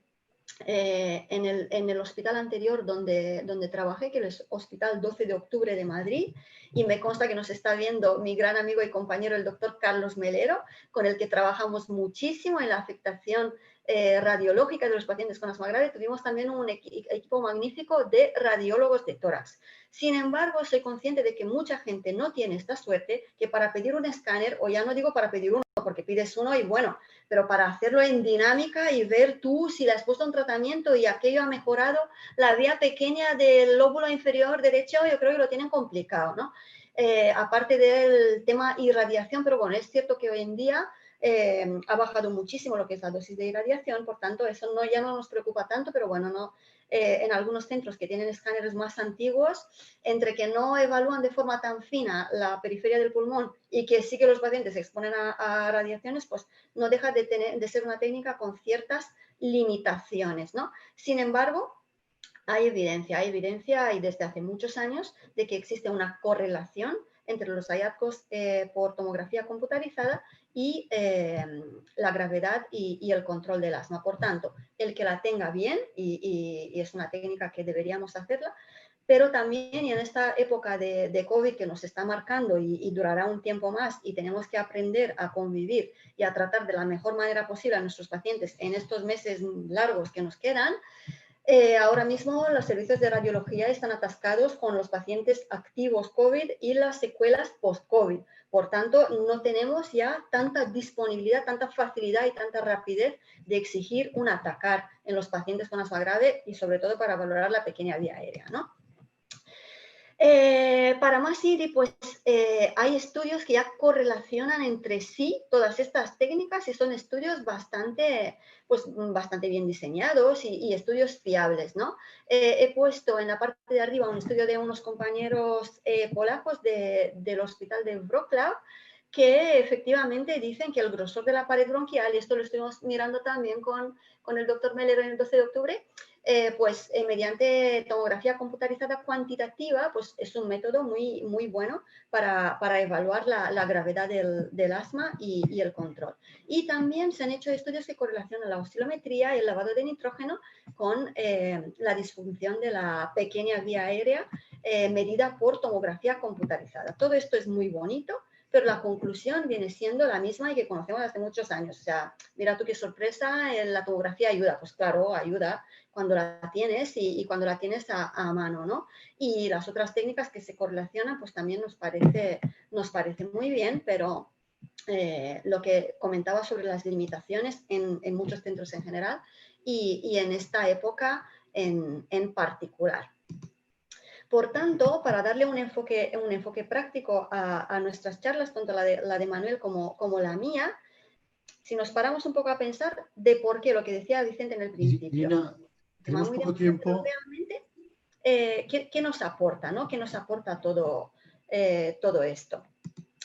en el hospital anterior donde trabajé, que es el Hospital 12 de Octubre de Madrid, y me consta que nos está viendo mi gran amigo y compañero, el doctor Carlos Melero, con el que trabajamos muchísimo en la afectación radiológica de los pacientes con asma grave. Tuvimos también un equipo magnífico de radiólogos de tórax. Sin embargo, soy consciente de que mucha gente no tiene esta suerte, que para pedir un escáner, o ya no digo para pedir uno, porque pides uno y bueno, pero para hacerlo en dinámica y ver tú si le has puesto un tratamiento y aquello ha mejorado la vía pequeña del lóbulo inferior derecho, yo creo que lo tienen complicado, ¿no? Aparte del tema irradiación, pero bueno, es cierto que hoy en día ha bajado muchísimo lo que es la dosis de irradiación, por tanto, eso ya no nos preocupa tanto, pero bueno, en algunos centros que tienen escáneres más antiguos, entre que no evalúan de forma tan fina la periferia del pulmón y que sí que los pacientes se exponen a radiaciones, pues no deja de ser una técnica con ciertas limitaciones, ¿no? Sin embargo, hay evidencia y desde hace muchos años de que existe una correlación entre los hallazgos por tomografía computarizada y la gravedad y el control del asma. Por tanto, el que la tenga bien, y es una técnica que deberíamos hacerla, pero también y en esta época de COVID que nos está marcando y durará un tiempo más y tenemos que aprender a convivir y a tratar de la mejor manera posible a nuestros pacientes en estos meses largos que nos quedan, ahora mismo los servicios de radiología están atascados con los pacientes activos COVID y las secuelas post-COVID. Por tanto, no tenemos ya tanta disponibilidad, tanta facilidad y tanta rapidez de exigir un TACAR en los pacientes con asma grave y sobre todo para valorar la pequeña vía aérea, ¿no? Para más IRI, pues hay estudios que ya correlacionan entre sí todas estas técnicas y son estudios bastante bien diseñados y estudios fiables, ¿no? He puesto en la parte de arriba un estudio de unos compañeros polacos del hospital de Wrocław, que efectivamente dicen que el grosor de la pared bronquial, y esto lo estuvimos mirando también con el doctor Melero en el 12 de octubre, mediante tomografía computarizada cuantitativa, pues es un método muy, muy bueno para evaluar la gravedad del asma y el control. Y también se han hecho estudios que correlacionan la oscilometría y el lavado de nitrógeno con la disfunción de la pequeña vía aérea medida por tomografía computarizada. Todo esto es muy bonito, pero la conclusión viene siendo la misma y que conocemos hace muchos años. O sea, mira tú qué sorpresa, la tomografía ayuda. Pues claro, ayuda cuando la tienes y cuando la tienes a mano, ¿no? Y las otras técnicas que se correlacionan, pues también nos parece muy bien, pero lo que comentaba sobre las limitaciones en muchos centros en general y en esta época en particular. Por tanto, para darle un enfoque práctico a nuestras charlas, tanto la de Manuel como la mía, si nos paramos un poco a pensar de por qué, lo que decía Vicente en el principio. Lina, tenemos poco tiempo. Realmente, ¿qué nos aporta, ¿no? ¿Qué nos aporta todo esto?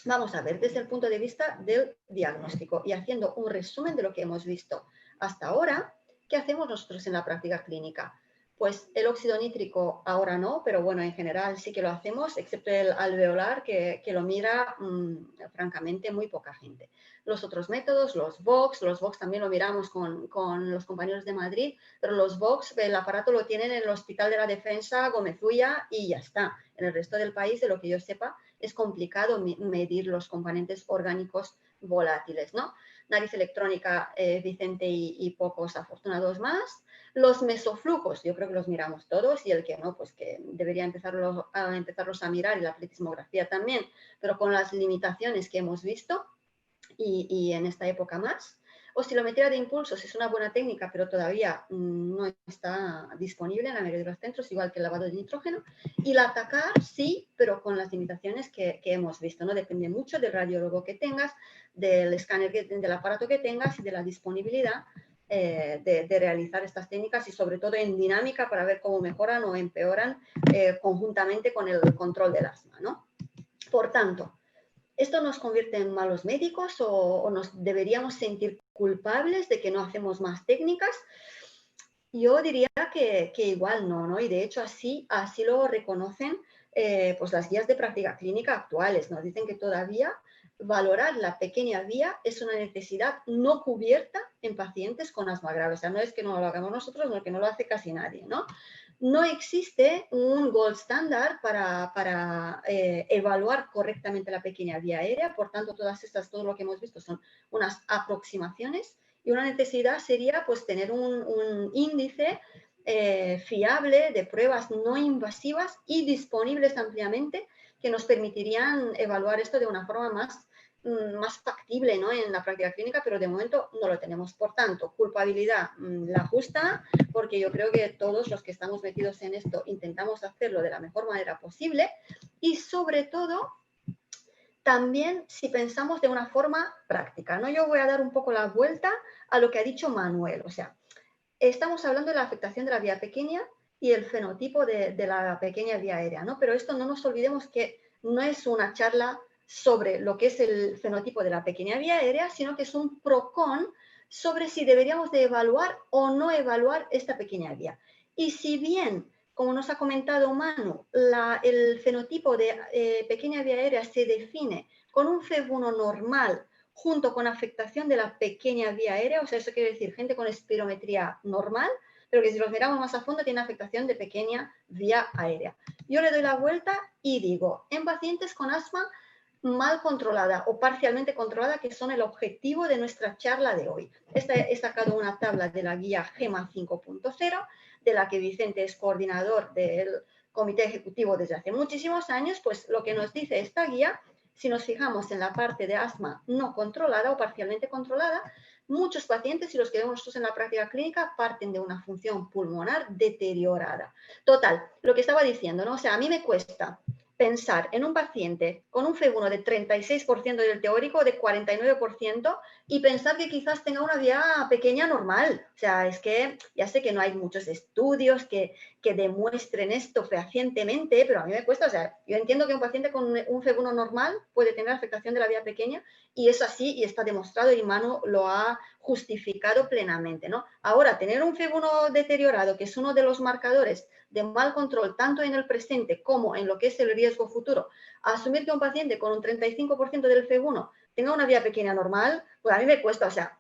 Vamos a ver, desde el punto de vista del diagnóstico y haciendo un resumen de lo que hemos visto hasta ahora, ¿qué hacemos nosotros en la práctica clínica? Pues el óxido nítrico ahora no, pero bueno, en general sí que lo hacemos, excepto el alveolar, que lo mira francamente muy poca gente. Los otros métodos, los VOX también lo miramos con los compañeros de Madrid, pero los VOX, el aparato lo tienen en el Hospital de la Defensa, Gómez Ulla, y ya está. En el resto del país, de lo que yo sepa, es complicado medir los componentes orgánicos volátiles, ¿no? Nariz electrónica, Vicente y pocos afortunados más. Los mesoflujos, yo creo que los miramos todos y el que no, pues que debería empezarlos a mirar y la pletismografía también, pero con las limitaciones que hemos visto y en esta época más. Oscilometría de impulsos es una buena técnica, pero todavía no está disponible en la mayoría de los centros, igual que el lavado de nitrógeno. Y la TACAR sí, pero con las limitaciones que hemos visto, ¿no? Depende mucho del radiólogo que tengas, del escáner, del aparato que tengas y de la disponibilidad de realizar estas técnicas y sobre todo en dinámica para ver cómo mejoran o empeoran conjuntamente con el control del asma, ¿no? Por tanto, ¿esto nos convierte en malos médicos o nos deberíamos sentir culpables de que no hacemos más técnicas? Yo diría que igual no, ¿no? Y de hecho así lo reconocen pues las guías de práctica clínica actuales. Nos dicen que todavía valorar la pequeña vía es una necesidad no cubierta en pacientes con asma grave. O sea, no es que no lo hagamos nosotros, sino que no lo hace casi nadie, ¿no? No existe un gold standard para evaluar correctamente la pequeña vía aérea, por tanto, todo lo que hemos visto son unas aproximaciones y una necesidad sería pues tener un índice fiable de pruebas no invasivas y disponibles ampliamente que nos permitirían evaluar esto de una forma más factible, ¿no? En la práctica clínica, pero de momento no lo tenemos. Por tanto, culpabilidad la justa, porque yo creo que todos los que estamos metidos en esto intentamos hacerlo de la mejor manera posible y sobre todo también si pensamos de una forma práctica, ¿no? Yo voy a dar un poco la vuelta a lo que ha dicho Manuel. O sea, estamos hablando de la afectación de la vía pequeña y el fenotipo de la pequeña vía aérea, ¿no? Pero esto no nos olvidemos que no es una charla sobre lo que es el fenotipo de la pequeña vía aérea, sino que es un pro-con sobre si deberíamos de evaluar o no evaluar esta pequeña vía. Y si bien, como nos ha comentado Manu, el fenotipo de pequeña vía aérea se define con un FEV1 normal junto con afectación de la pequeña vía aérea, o sea, eso quiere decir gente con espirometría normal, pero que si los miramos más a fondo tiene afectación de pequeña vía aérea. Yo le doy la vuelta y digo, en pacientes con asma mal controlada o parcialmente controlada, que son el objetivo de nuestra charla de hoy. He sacado una tabla de la guía GEMA 5.0, de la que Vicente es coordinador del comité ejecutivo desde hace muchísimos años. Pues lo que nos dice esta guía, si nos fijamos en la parte de asma no controlada o parcialmente controlada, muchos pacientes, y los que vemos nosotros en la práctica clínica, parten de una función pulmonar deteriorada. Total, lo que estaba diciendo, ¿no? O sea, a mí me cuesta pensar en un paciente con un FEV1 de 36% del teórico, de 49%, y pensar que quizás tenga una vía pequeña normal. O sea, es que ya sé que no hay muchos estudios que demuestren esto fehacientemente, pero a mí me cuesta. O sea, yo entiendo que un paciente con un FEV1 normal puede tener afectación de la vía pequeña, y es así y está demostrado, y Manu lo ha justificado plenamente, ¿no? Ahora, tener un FEV1 deteriorado, que es uno de los marcadores de mal control, tanto en el presente como en lo que es el riesgo futuro, asumir que un paciente con un 35% del FEV1 tenga una vía pequeña normal, pues a mí me cuesta. O sea,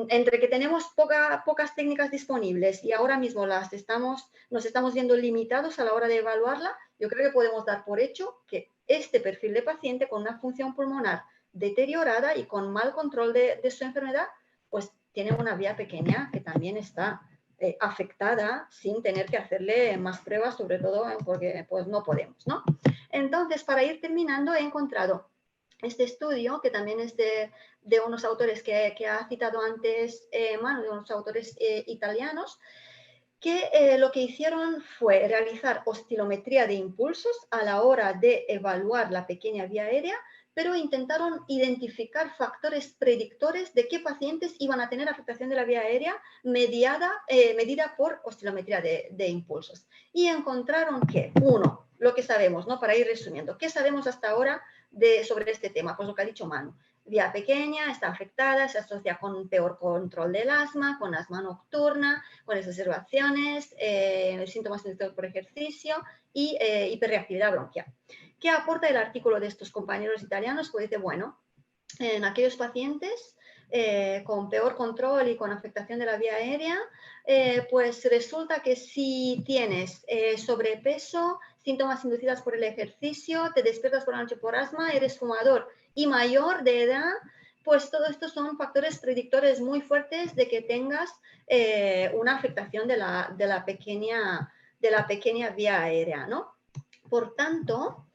entre que tenemos pocas técnicas disponibles y ahora mismo nos estamos viendo limitados a la hora de evaluarla, yo creo que podemos dar por hecho que este perfil de paciente con una función pulmonar deteriorada y con mal control de su enfermedad, pues tiene una vía pequeña que también está afectada, sin tener que hacerle más pruebas, sobre todo porque pues no podemos, ¿no? Entonces, para ir terminando, he encontrado este estudio, que también es de unos autores que ha citado antes Manu, de unos autores italianos, que lo que hicieron fue realizar oscilometría de impulsos a la hora de evaluar la pequeña vía aérea, pero intentaron identificar factores predictores de qué pacientes iban a tener afectación de la vía aérea medida por oscilometría de impulsos. Y encontraron que, uno, lo que sabemos, ¿no? Para ir resumiendo, ¿qué sabemos hasta ahora sobre este tema? Pues lo que ha dicho Manu. Vía pequeña, está afectada, se asocia con un peor control del asma, con asma nocturna, con exacerbaciones, síntomas inducidos por ejercicio y hiperreactividad bronquial. ¿Qué aporta el artículo de estos compañeros italianos? Pues dice, bueno, en aquellos pacientes con peor control y con afectación de la vía aérea, pues resulta que si tienes sobrepeso, síntomas inducidos por el ejercicio, te despiertas por la noche por asma, eres fumador y mayor de edad, pues todo esto son factores predictores muy fuertes de que tengas una afectación de la pequeña vía aérea, ¿no? Por tanto,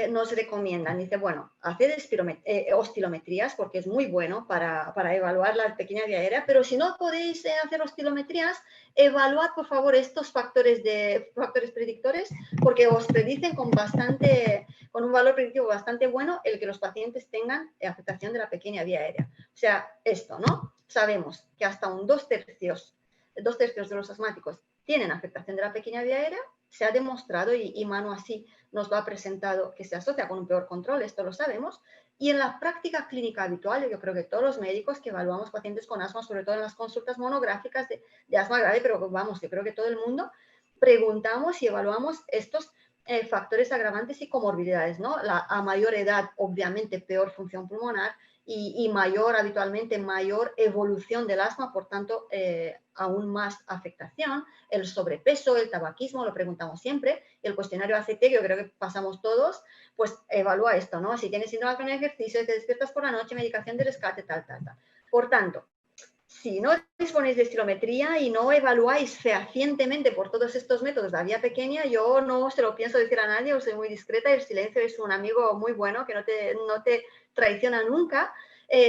nos recomiendan, dice, bueno, haced oscilometrías, porque es muy bueno para evaluar la pequeña vía aérea, pero si no podéis hacer oscilometrías, evaluad por favor estos factores predictores, porque os predicen con un valor predictivo bastante bueno el que los pacientes tengan afectación de la pequeña vía aérea. O sea, esto, ¿no? Sabemos que hasta un 2/3 de los asmáticos tienen afectación de la pequeña vía aérea. Se ha demostrado, y Manu así nos lo ha presentado, que se asocia con un peor control, esto lo sabemos, y en la práctica clínica habitual, yo creo que todos los médicos que evaluamos pacientes con asma, sobre todo en las consultas monográficas de asma grave, pero vamos, yo creo que todo el mundo, preguntamos y evaluamos estos factores agravantes y comorbilidades, ¿no? A mayor edad, obviamente, peor función pulmonar, y habitualmente mayor evolución del asma, por tanto, aún más afectación. El sobrepeso, el tabaquismo, lo preguntamos siempre. El cuestionario ACT, que yo creo que pasamos todos, pues evalúa esto, ¿no? Si tienes síndrome de ejercicio, te despiertas por la noche, medicación de rescate, tal. Por tanto, si no disponéis de estilometría y no evaluáis fehacientemente por todos estos métodos la vía pequeña, yo no se lo pienso decir a nadie, os soy muy discreta, el silencio es un amigo muy bueno que no te traiciona nunca,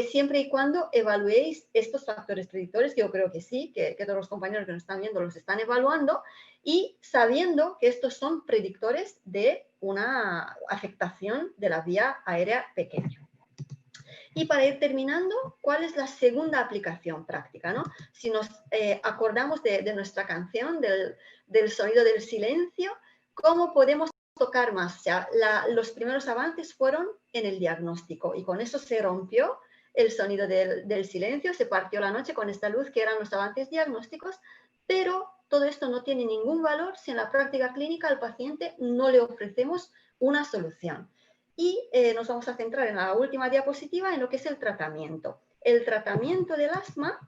siempre y cuando evaluéis estos factores predictores, que yo creo que sí, que todos los compañeros que nos están viendo los están evaluando, y sabiendo que estos son predictores de una afectación de la vía aérea pequeña. Y para ir terminando, ¿cuál es la segunda aplicación práctica, ¿no? Si nos acordamos de nuestra canción, del sonido del silencio, ¿cómo podemos tocar más? O sea, los primeros avances fueron en el diagnóstico, y con eso se rompió el sonido del silencio, se partió la noche con esta luz que eran los avances diagnósticos, pero todo esto no tiene ningún valor si en la práctica clínica al paciente no le ofrecemos una solución. Y nos vamos a centrar en la última diapositiva en lo que es el tratamiento. El tratamiento del asma,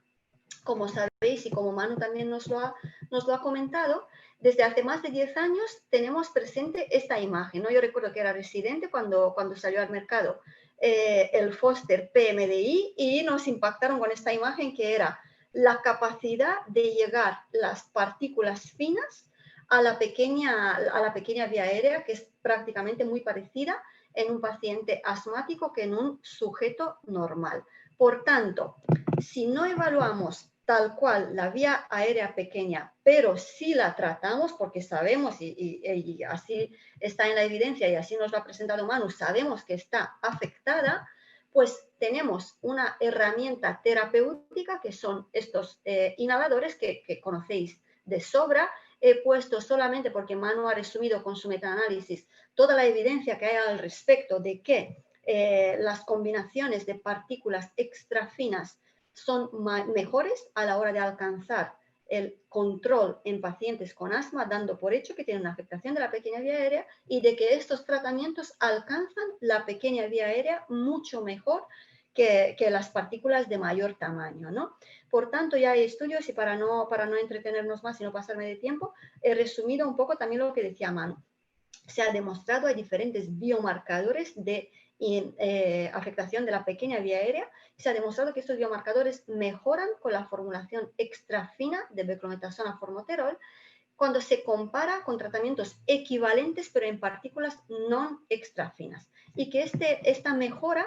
como sabéis y como Manu también nos lo ha comentado, desde hace más de 10 años tenemos presente esta imagen, ¿no? Yo recuerdo que era residente cuando salió al mercado el Foster PMDI, y nos impactaron con esta imagen que era la capacidad de llegar las partículas finas a la pequeña vía aérea, que es prácticamente muy parecida en un paciente asmático que en un sujeto normal. Por tanto, si no evaluamos tal cual la vía aérea pequeña, pero sí la tratamos porque sabemos, y así está en la evidencia y así nos lo ha presentado Manu, sabemos que está afectada, pues tenemos una herramienta terapéutica que son estos inhaladores que conocéis de sobra. He puesto solamente porque Manu ha resumido con su metaanálisis toda la evidencia que hay al respecto de que las combinaciones de partículas extrafinas son mejores a la hora de alcanzar el control en pacientes con asma, dando por hecho que tienen una afectación de la pequeña vía aérea y de que estos tratamientos alcanzan la pequeña vía aérea mucho mejor que las partículas de mayor tamaño, ¿no? Por tanto, ya hay estudios y para no entretenernos más y no pasarme de tiempo, he resumido un poco también lo que decía Manu. Se ha demostrado, hay diferentes biomarcadores de afectación de la pequeña vía aérea. Se ha demostrado que estos biomarcadores mejoran con la formulación extrafina de beclometasona formoterol cuando se compara con tratamientos equivalentes pero en partículas no extrafinas, y que esta mejora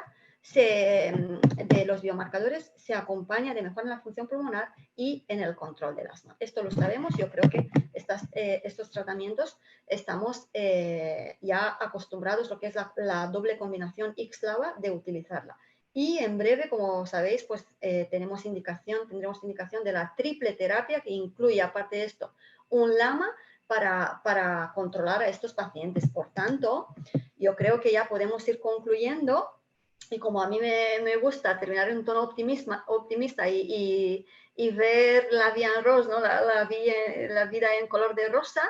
de los biomarcadores se acompaña de mejora en la función pulmonar y en el control del asma. Esto lo sabemos. Yo creo que estos tratamientos estamos ya acostumbrados, lo que es la doble combinación XLAVA, de utilizarla. Y en breve, como sabéis, pues tendremos indicación de la triple terapia, que incluye, aparte de esto, un LAMA para controlar a estos pacientes. Por tanto, yo creo que ya podemos ir concluyendo. Y como a mí me gusta terminar en un tono optimista y ver la vida en rosa, ¿no? la vida en color de rosa,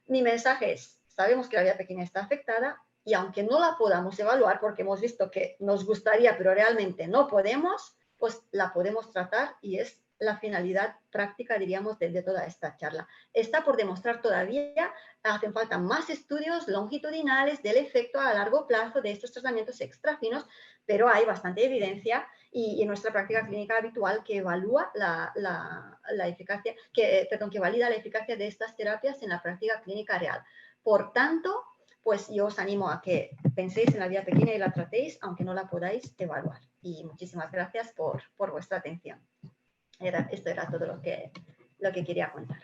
mi mensaje es: sabemos que la vía pequeña está afectada y aunque no la podamos evaluar porque hemos visto que nos gustaría pero realmente no podemos, pues la podemos tratar, y es la finalidad práctica, diríamos, de toda esta charla. Está por demostrar todavía, hacen falta más estudios longitudinales del efecto a largo plazo de estos tratamientos extrafinos, pero hay bastante evidencia y en nuestra práctica clínica habitual que evalúa la eficacia, que valida la eficacia de estas terapias en la práctica clínica real. Por tanto, pues yo os animo a que penséis en la vía pequeña y la tratéis, aunque no la podáis evaluar. Y muchísimas gracias por vuestra atención. Esto era todo lo que quería contar.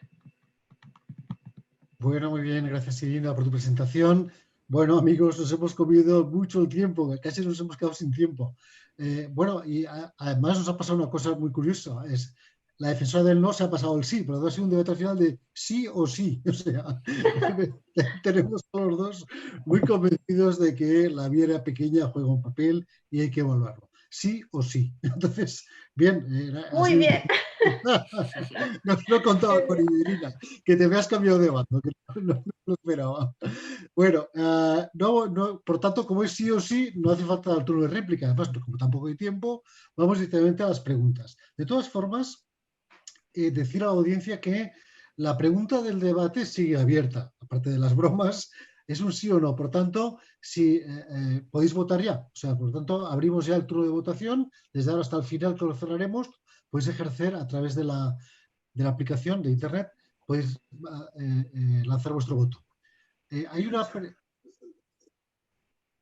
Bueno, muy bien, gracias Irina por tu presentación. Bueno, amigos, nos hemos comido mucho el tiempo, casi nos hemos quedado sin tiempo. Bueno, y además nos ha pasado una cosa muy curiosa, es la defensora del no se ha pasado el sí, pero ha sido un debate al final de sí o sí. O sea, tenemos todos los dos muy convencidos de que la vía pequeña juega un papel y hay que evaluarlo. Sí o sí. Entonces, bien. Muy bien. No contaba con Irina, que te veas cambiado de bando, que no lo esperaba. Bueno, por tanto, como es sí o sí, no hace falta el turno de réplica. Además, como tampoco hay tiempo, vamos directamente a las preguntas. De todas formas, decir a la audiencia que la pregunta del debate sigue abierta. Aparte de las bromas, es un sí o no. Por tanto, si podéis votar ya. O sea, por tanto, abrimos ya el turno de votación. Desde ahora hasta el final, que lo cerraremos, podéis ejercer a través de la aplicación de internet, podéis lanzar vuestro voto. Hay una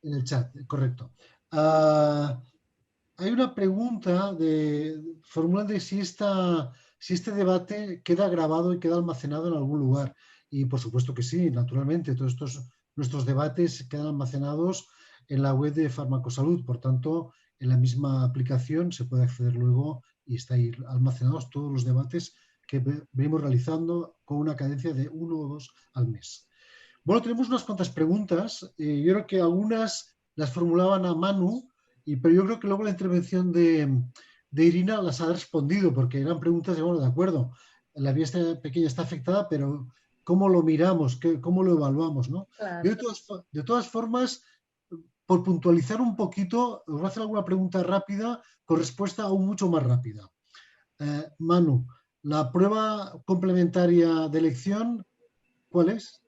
en el chat, correcto. Hay una pregunta formulando si este debate queda grabado y queda almacenado en algún lugar. Y por supuesto que sí, naturalmente, todos nuestros debates quedan almacenados en la web de Farmacosalud. Por tanto, en la misma aplicación se puede acceder luego y está ahí almacenados todos los debates que venimos realizando con una cadencia de 1 o 2 al mes. Bueno, tenemos unas cuantas preguntas. Yo creo que algunas las formulaban a Manu, pero yo creo que luego la intervención de Irina las ha respondido, porque eran preguntas de, bueno, de acuerdo, la vía pequeña está afectada, pero ¿cómo lo miramos? ¿Cómo lo evaluamos? ¿No? Claro. Yo, de todas formas, por puntualizar un poquito, os voy a hacer alguna pregunta rápida con respuesta aún mucho más rápida. Manu, ¿la prueba complementaria de elección cuál es?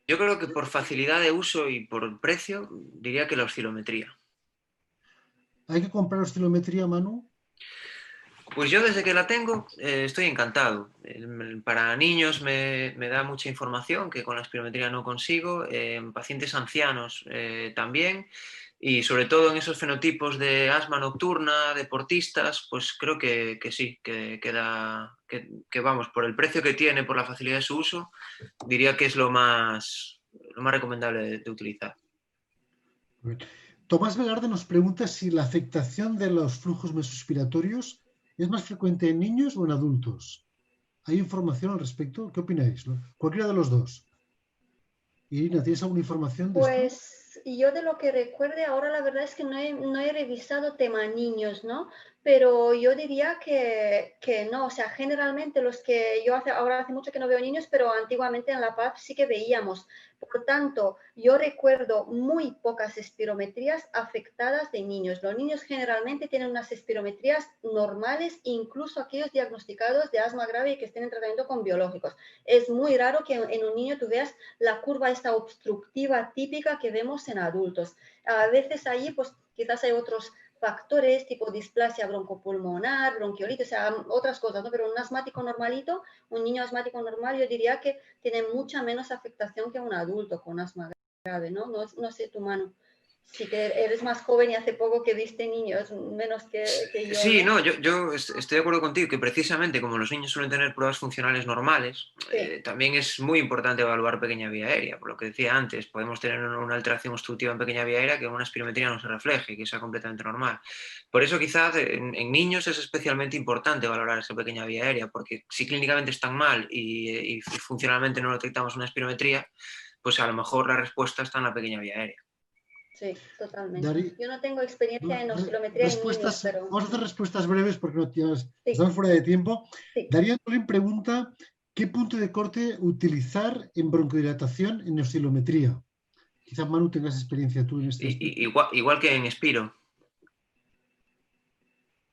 Yo creo que por facilidad de uso y por precio, diría que la oscilometría. ¿Hay que comprar oscilometría, Manu? Pues yo desde que la tengo estoy encantado. Para niños me da mucha información que con la espirometría no consigo, en pacientes ancianos también, y sobre todo en esos fenotipos de asma nocturna, deportistas, pues creo que sí, que vamos, por el precio que tiene, por la facilidad de su uso, diría que es lo más recomendable de utilizar. Tomás Velarde nos pregunta si la afectación de los flujos mesospiratorios es más frecuente en niños o en adultos. ¿Hay información al respecto? ¿Qué opináis? Cualquiera de los dos. Irina, ¿tienes alguna información de esto? Pues yo de lo que recuerde ahora la verdad es que no he revisado tema niños, ¿no? Pero yo diría que no, o sea, generalmente los que ahora hace mucho que no veo niños, pero antiguamente en la PAF sí que veíamos. Por tanto, yo recuerdo muy pocas espirometrías afectadas de niños. Los niños generalmente tienen unas espirometrías normales, incluso aquellos diagnosticados de asma grave y que estén en tratamiento con biológicos. Es muy raro que en un niño tú veas la curva esta obstructiva típica que vemos en adultos. A veces allí, pues quizás hay otros factores tipo displasia broncopulmonar, bronquiolitis, o sea, otras cosas, ¿no? Pero un asmático normalito, un niño asmático normal, yo diría que tiene mucha menos afectación que un adulto con asma grave, ¿no? No sé tu mano. Sí que eres más joven y hace poco que viste niños, menos que yo, Sí, ¿no? no, yo estoy de acuerdo contigo que precisamente como los niños suelen tener pruebas funcionales normales, Sí, también es muy importante evaluar pequeña vía aérea. Por lo que decía antes, podemos tener una alteración obstructiva en pequeña vía aérea que en una espirometría no se refleje, que sea completamente normal. Por eso quizás niños es especialmente importante valorar esa pequeña vía aérea, porque si clínicamente están mal y funcionalmente no lo detectamos en una espirometría, pues a lo mejor la respuesta está en la pequeña vía aérea. sí, totalmente. Dari, Yo no tengo experiencia en oscilometría en niños, pero vamos a hacer respuestas breves porque sí, estamos fuera de tiempo. sí. Darío Antolín pregunta, ¿qué punto de corte utilizar en broncodilatación en oscilometría? Quizás Manu tengas experiencia tú en este aspecto. Igual que en Espiro,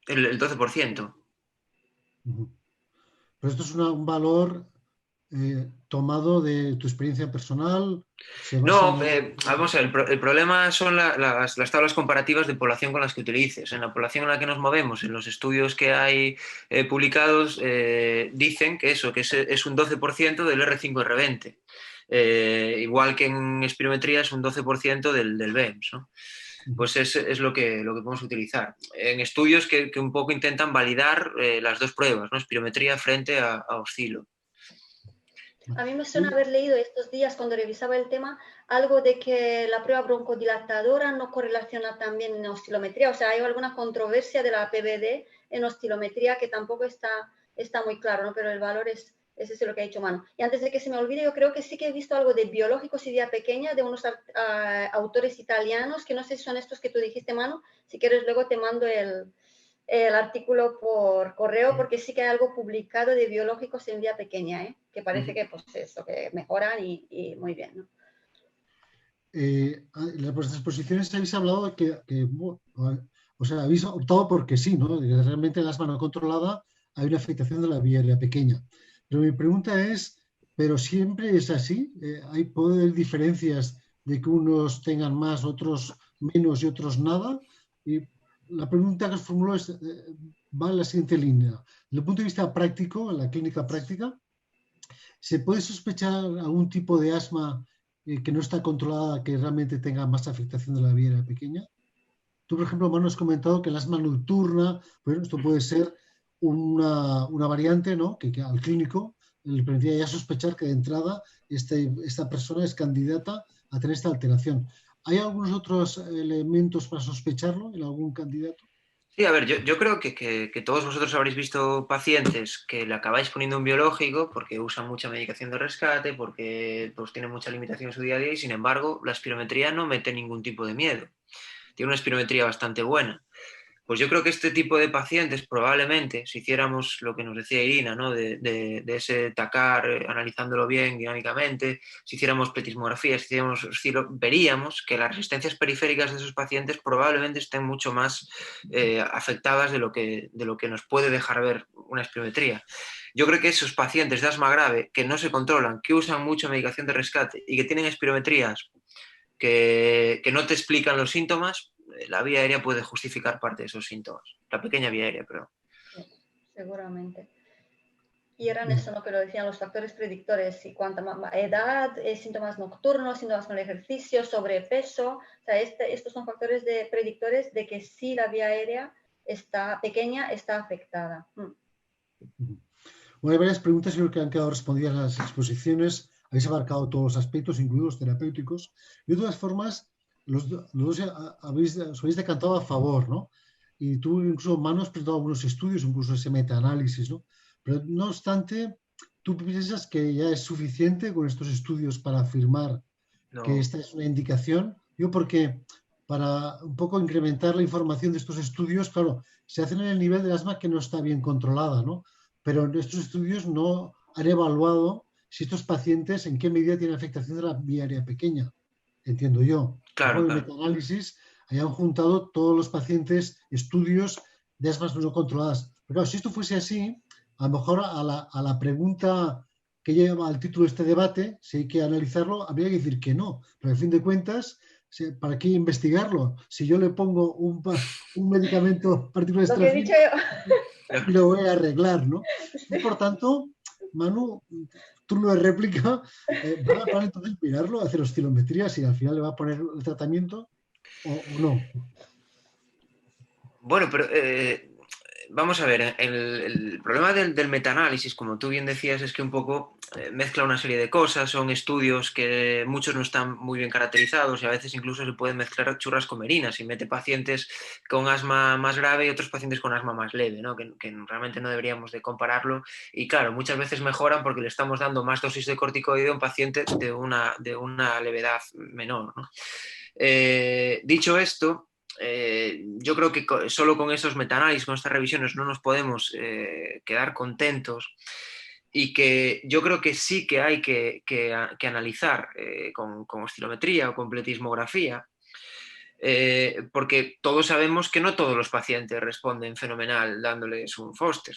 el 12%. Ujú. Pero esto es un valor tomado de tu experiencia personal, se basa No, en algo... vamos a ver, el problema son las tablas comparativas de población con las que utilices. En la población en la que nos movemos, en los estudios que hay publicados, dicen que eso, que es un 12% del R5-R20. Igual que en espirometría es un 12% del BEMS, ¿no? Pues es lo que podemos utilizar. En estudios que un poco intentan validar las dos pruebas, ¿no? Espirometría frente a oscilo. A mí me suena haber leído estos días cuando revisaba el tema algo de que la prueba broncodilatadora no correlaciona también en oscilometría. O sea, hay alguna controversia de la PVD en oscilometría que tampoco está muy claro, ¿no? Pero el valor es ese lo que ha dicho Manu. Y antes de que se me olvide, yo creo que sí que he visto algo de biológicos y vía pequeña de unos autores italianos, que no sé si son estos que tú dijiste, Manu. Si quieres, luego te mando el artículo por correo porque sí que hay algo publicado de biológicos en vía pequeña, que parece que pues eso, que mejoran y muy bien, ¿no? En las exposiciones habéis hablado de o sea, habéis optado porque sí, ¿no? De que realmente en la asma no controlada hay una afectación de la vía aérea pequeña. Pero mi pregunta es, ¿pero siempre es así? ¿Puede haber diferencias de que unos tengan más, otros menos y otros nada? Y la pregunta que os formulo va en la siguiente línea. Desde el punto de vista práctico, en la clínica práctica, ¿se puede sospechar algún tipo de asma que no está controlada que realmente tenga más afectación de la vía aérea pequeña? Tú, por ejemplo, Manu, has comentado que el asma nocturna, bueno, esto puede ser una variante, ¿no? Que al clínico le permitiría ya sospechar que de entrada esta persona es candidata a tener esta alteración. ¿Hay algunos otros elementos para sospecharlo en algún candidato? Sí, a ver, yo creo que todos vosotros habréis visto pacientes que le acabáis poniendo un biológico porque usan mucha medicación de rescate, porque pues, tienen mucha limitación en su día a día y sin embargo la espirometría no mete ningún tipo de miedo. Tiene una espirometría bastante buena. Pues yo creo que este tipo de pacientes probablemente, si hiciéramos lo que nos decía Irina, ¿no? de ese TACAR, analizándolo bien dinámicamente, si hiciéramos pletismografía, si hiciéramos oscilo, veríamos que las resistencias periféricas de esos pacientes probablemente estén mucho más afectadas de lo que nos puede dejar ver una espirometría. Yo creo que esos pacientes de asma grave que no se controlan, que usan mucha medicación de rescate y que tienen espirometrías que no te explican los síntomas, la vía aérea puede justificar parte de esos síntomas. La pequeña vía aérea, pero... seguramente. Y eran eso, ¿no? Que lo decían los factores predictores, y cuánta edad, síntomas nocturnos, síntomas con el ejercicio, sobrepeso. O sea, estos son factores predictores de que sí la vía aérea está pequeña, está afectada. Bueno, hay varias preguntas que creo que han quedado respondidas en las exposiciones. Habéis abarcado todos los aspectos, incluidos los terapéuticos. Y de todas formas, los dos os habéis decantado a favor, ¿no? Y tú, incluso, Manu, has presentado algunos estudios, incluso ese metaanálisis, ¿no? Pero no obstante, ¿tú piensas que ya es suficiente con estos estudios para afirmar que esta es una indicación? Yo, porque para un poco incrementar la información de estos estudios, claro, se hacen en el nivel del asma que no está bien controlada, ¿no? Pero estos estudios no han evaluado si estos pacientes en qué medida tienen afectación de la vía aérea pequeña, entiendo yo. Claro, En el claro. metaanálisis hayan juntado todos los pacientes estudios de asmas no controladas. Pero claro, si esto fuese así, a lo mejor a la pregunta que lleva al título de este debate, si hay que analizarlo, habría que decir que no. Pero a fin de cuentas, ¿para qué investigarlo? Si yo le pongo un medicamento partículas Lo que he dicho yo. y lo voy a arreglar, ¿no? Y por tanto, Manu, turno de réplica, ¿van a entonces mirarlo, hacer oscilometrías y al final le va a poner el tratamiento o no? Bueno, pero vamos a ver, el problema del metaanálisis, como tú bien decías, es que un poco mezcla una serie de cosas, son estudios que muchos no están muy bien caracterizados y a veces incluso se pueden mezclar churras con merinas y mete pacientes con asma más grave y otros pacientes con asma más leve, ¿no? Que realmente no deberíamos de compararlo y claro, muchas veces mejoran porque le estamos dando más dosis de corticoide a un paciente de una levedad menor, ¿no? Dicho esto, yo creo que solo con esos metaanálisis, con estas revisiones, no nos podemos quedar contentos y que yo creo que sí que hay que analizar con oscilometría o con pletismografía, porque todos sabemos que no todos los pacientes responden fenomenal dándoles un Foster.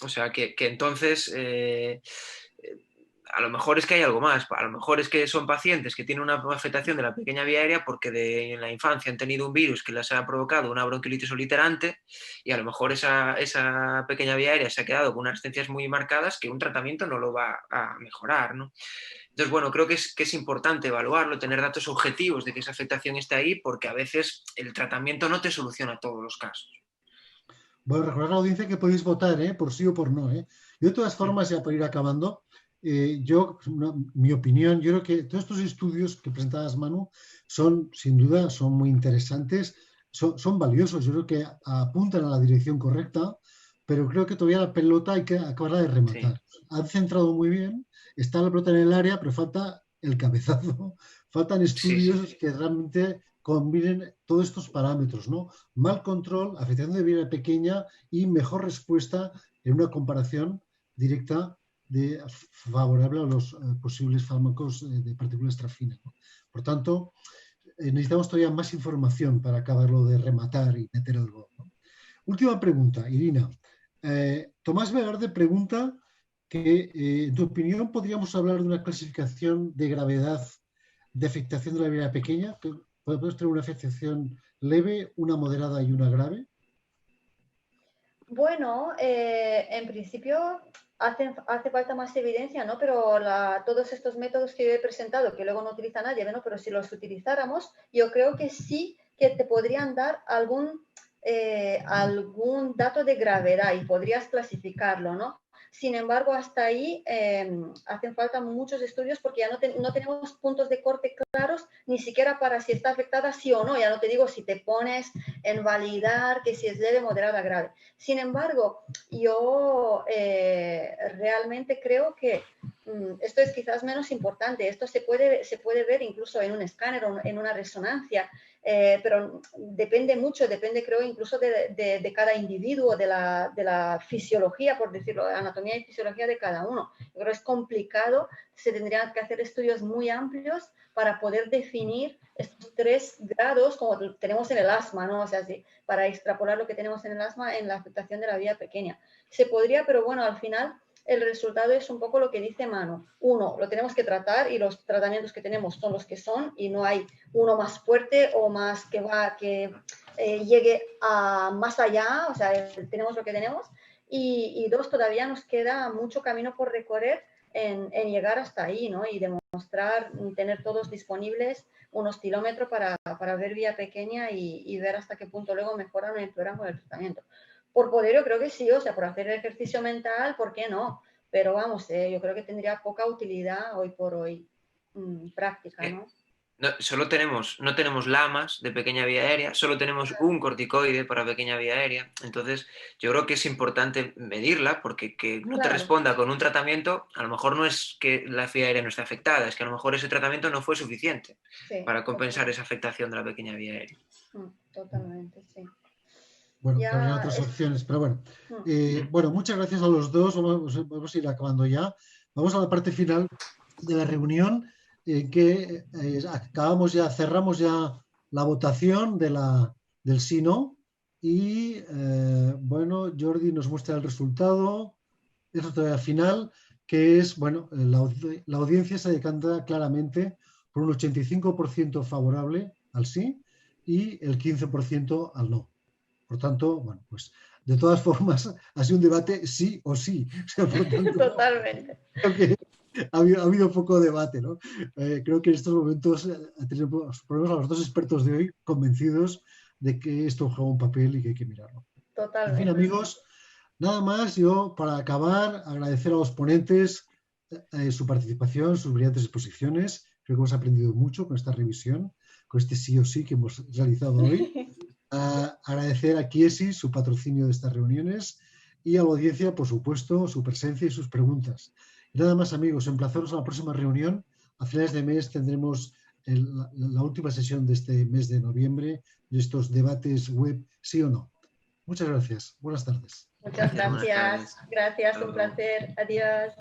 O sea, que entonces a lo mejor es que hay algo más, a lo mejor es que son pacientes que tienen una afectación de la pequeña vía aérea porque en la infancia han tenido un virus que les ha provocado una bronquiolitis oliterante y a lo mejor esa pequeña vía aérea se ha quedado con unas resistencias muy marcadas que un tratamiento no lo va a mejorar, ¿no? Entonces, bueno, creo que es importante evaluarlo, tener datos objetivos de que esa afectación está ahí porque a veces el tratamiento no te soluciona todos los casos. Bueno, recordar a la audiencia que podéis votar, por sí o por no. Y de todas formas, ya para ir acabando, mi opinión, yo creo que todos estos estudios que presentabas, Manu, son, sin duda, son muy interesantes, son valiosos, yo creo que apuntan a la dirección correcta, pero creo que todavía la pelota hay que acabarla de rematar. Sí. Han centrado muy bien, está la pelota en el área, pero falta el cabezazo, faltan estudios que realmente combinen todos estos parámetros, ¿no? Mal control, afectación de vía pequeña y mejor respuesta en una comparación directa favorable a los posibles fármacos de partículas extrafinas, ¿no? Por tanto, necesitamos todavía más información para acabarlo de rematar y meter el gol, ¿no? Última pregunta, Irina. Tomás Velarde pregunta que, en tu opinión, ¿podríamos hablar de una clasificación de gravedad de afectación de la vía pequeña? ¿Podemos tener una afectación leve, una moderada y una grave? Bueno, en principio hace falta más evidencia, ¿no? Pero todos estos métodos que yo he presentado, que luego no utiliza nadie, ¿no? Pero si los utilizáramos, yo creo que sí que te podrían dar algún dato de gravedad y podrías clasificarlo, ¿no? Sin embargo, hasta ahí hacen falta muchos estudios porque ya no tenemos puntos de corte claros ni siquiera para si está afectada sí o no. Ya no te digo si te pones en validar que si es leve, moderada, grave. Sin embargo, yo realmente creo que esto es quizás menos importante. Esto se puede ver incluso en un escáner o en una resonancia. Pero depende mucho, creo incluso de cada individuo, de la fisiología, por decirlo, de la anatomía y fisiología de cada uno. Yo creo que es complicado, se tendrían que hacer estudios muy amplios para poder definir estos 3 grados como tenemos en el asma, ¿no? O sea, para extrapolar lo que tenemos en el asma en la afectación de la vía pequeña. Se podría, pero bueno, al final el resultado es un poco lo que dice Manu. Uno, lo tenemos que tratar y los tratamientos que tenemos son los que son y no hay uno más fuerte o más que llegue a más allá, o sea, tenemos lo que tenemos y dos, todavía nos queda mucho camino por recorrer en llegar hasta ahí, ¿no? Y demostrar, tener todos disponibles un oscilómetro para ver vía pequeña y ver hasta qué punto luego mejoran o empeoran con el tratamiento. Por poder yo creo que sí, o sea, por hacer el ejercicio mental, ¿por qué no? Pero vamos, yo creo que tendría poca utilidad hoy por hoy práctica, ¿no? No tenemos lamas de pequeña vía aérea, solo tenemos un corticoide para pequeña vía aérea. Entonces, yo creo que es importante medirla, porque que no te responda con un tratamiento, a lo mejor no es que la vía aérea no esté afectada, es que a lo mejor ese tratamiento no fue suficiente para compensar esa afectación de la pequeña vía aérea. Totalmente, sí. Bueno, que habría otras opciones, pero bueno. Bueno, muchas gracias a los dos. Vamos a ir acabando ya. Vamos a la parte final de la reunión, que cerramos ya la votación del sí no. Y bueno, Jordi nos muestra el resultado final, que es, bueno, la audiencia se decanta claramente por un 85% favorable al sí y el 15% al no. Por tanto, bueno, pues de todas formas ha sido un debate sí o sí. O sea, por tanto, totalmente. Creo que ha habido poco debate, ¿no? Creo que en estos momentos tenemos a los dos expertos de hoy convencidos de que esto juega un papel y que hay que mirarlo. Totalmente. En fin, amigos, nada más. Yo, para acabar, agradecer a los ponentes su participación, sus brillantes exposiciones. Creo que hemos aprendido mucho con esta revisión, con este sí o sí que hemos realizado hoy. Agradecer a Chiesi su patrocinio de estas reuniones y a la audiencia, por supuesto, su presencia y sus preguntas. Y nada más, amigos, emplazaros a la próxima reunión. A finales de mes tendremos la última sesión de este mes de noviembre de estos debates web, sí o no. Muchas gracias. Buenas tardes. Muchas gracias. Gracias, un placer. Adiós.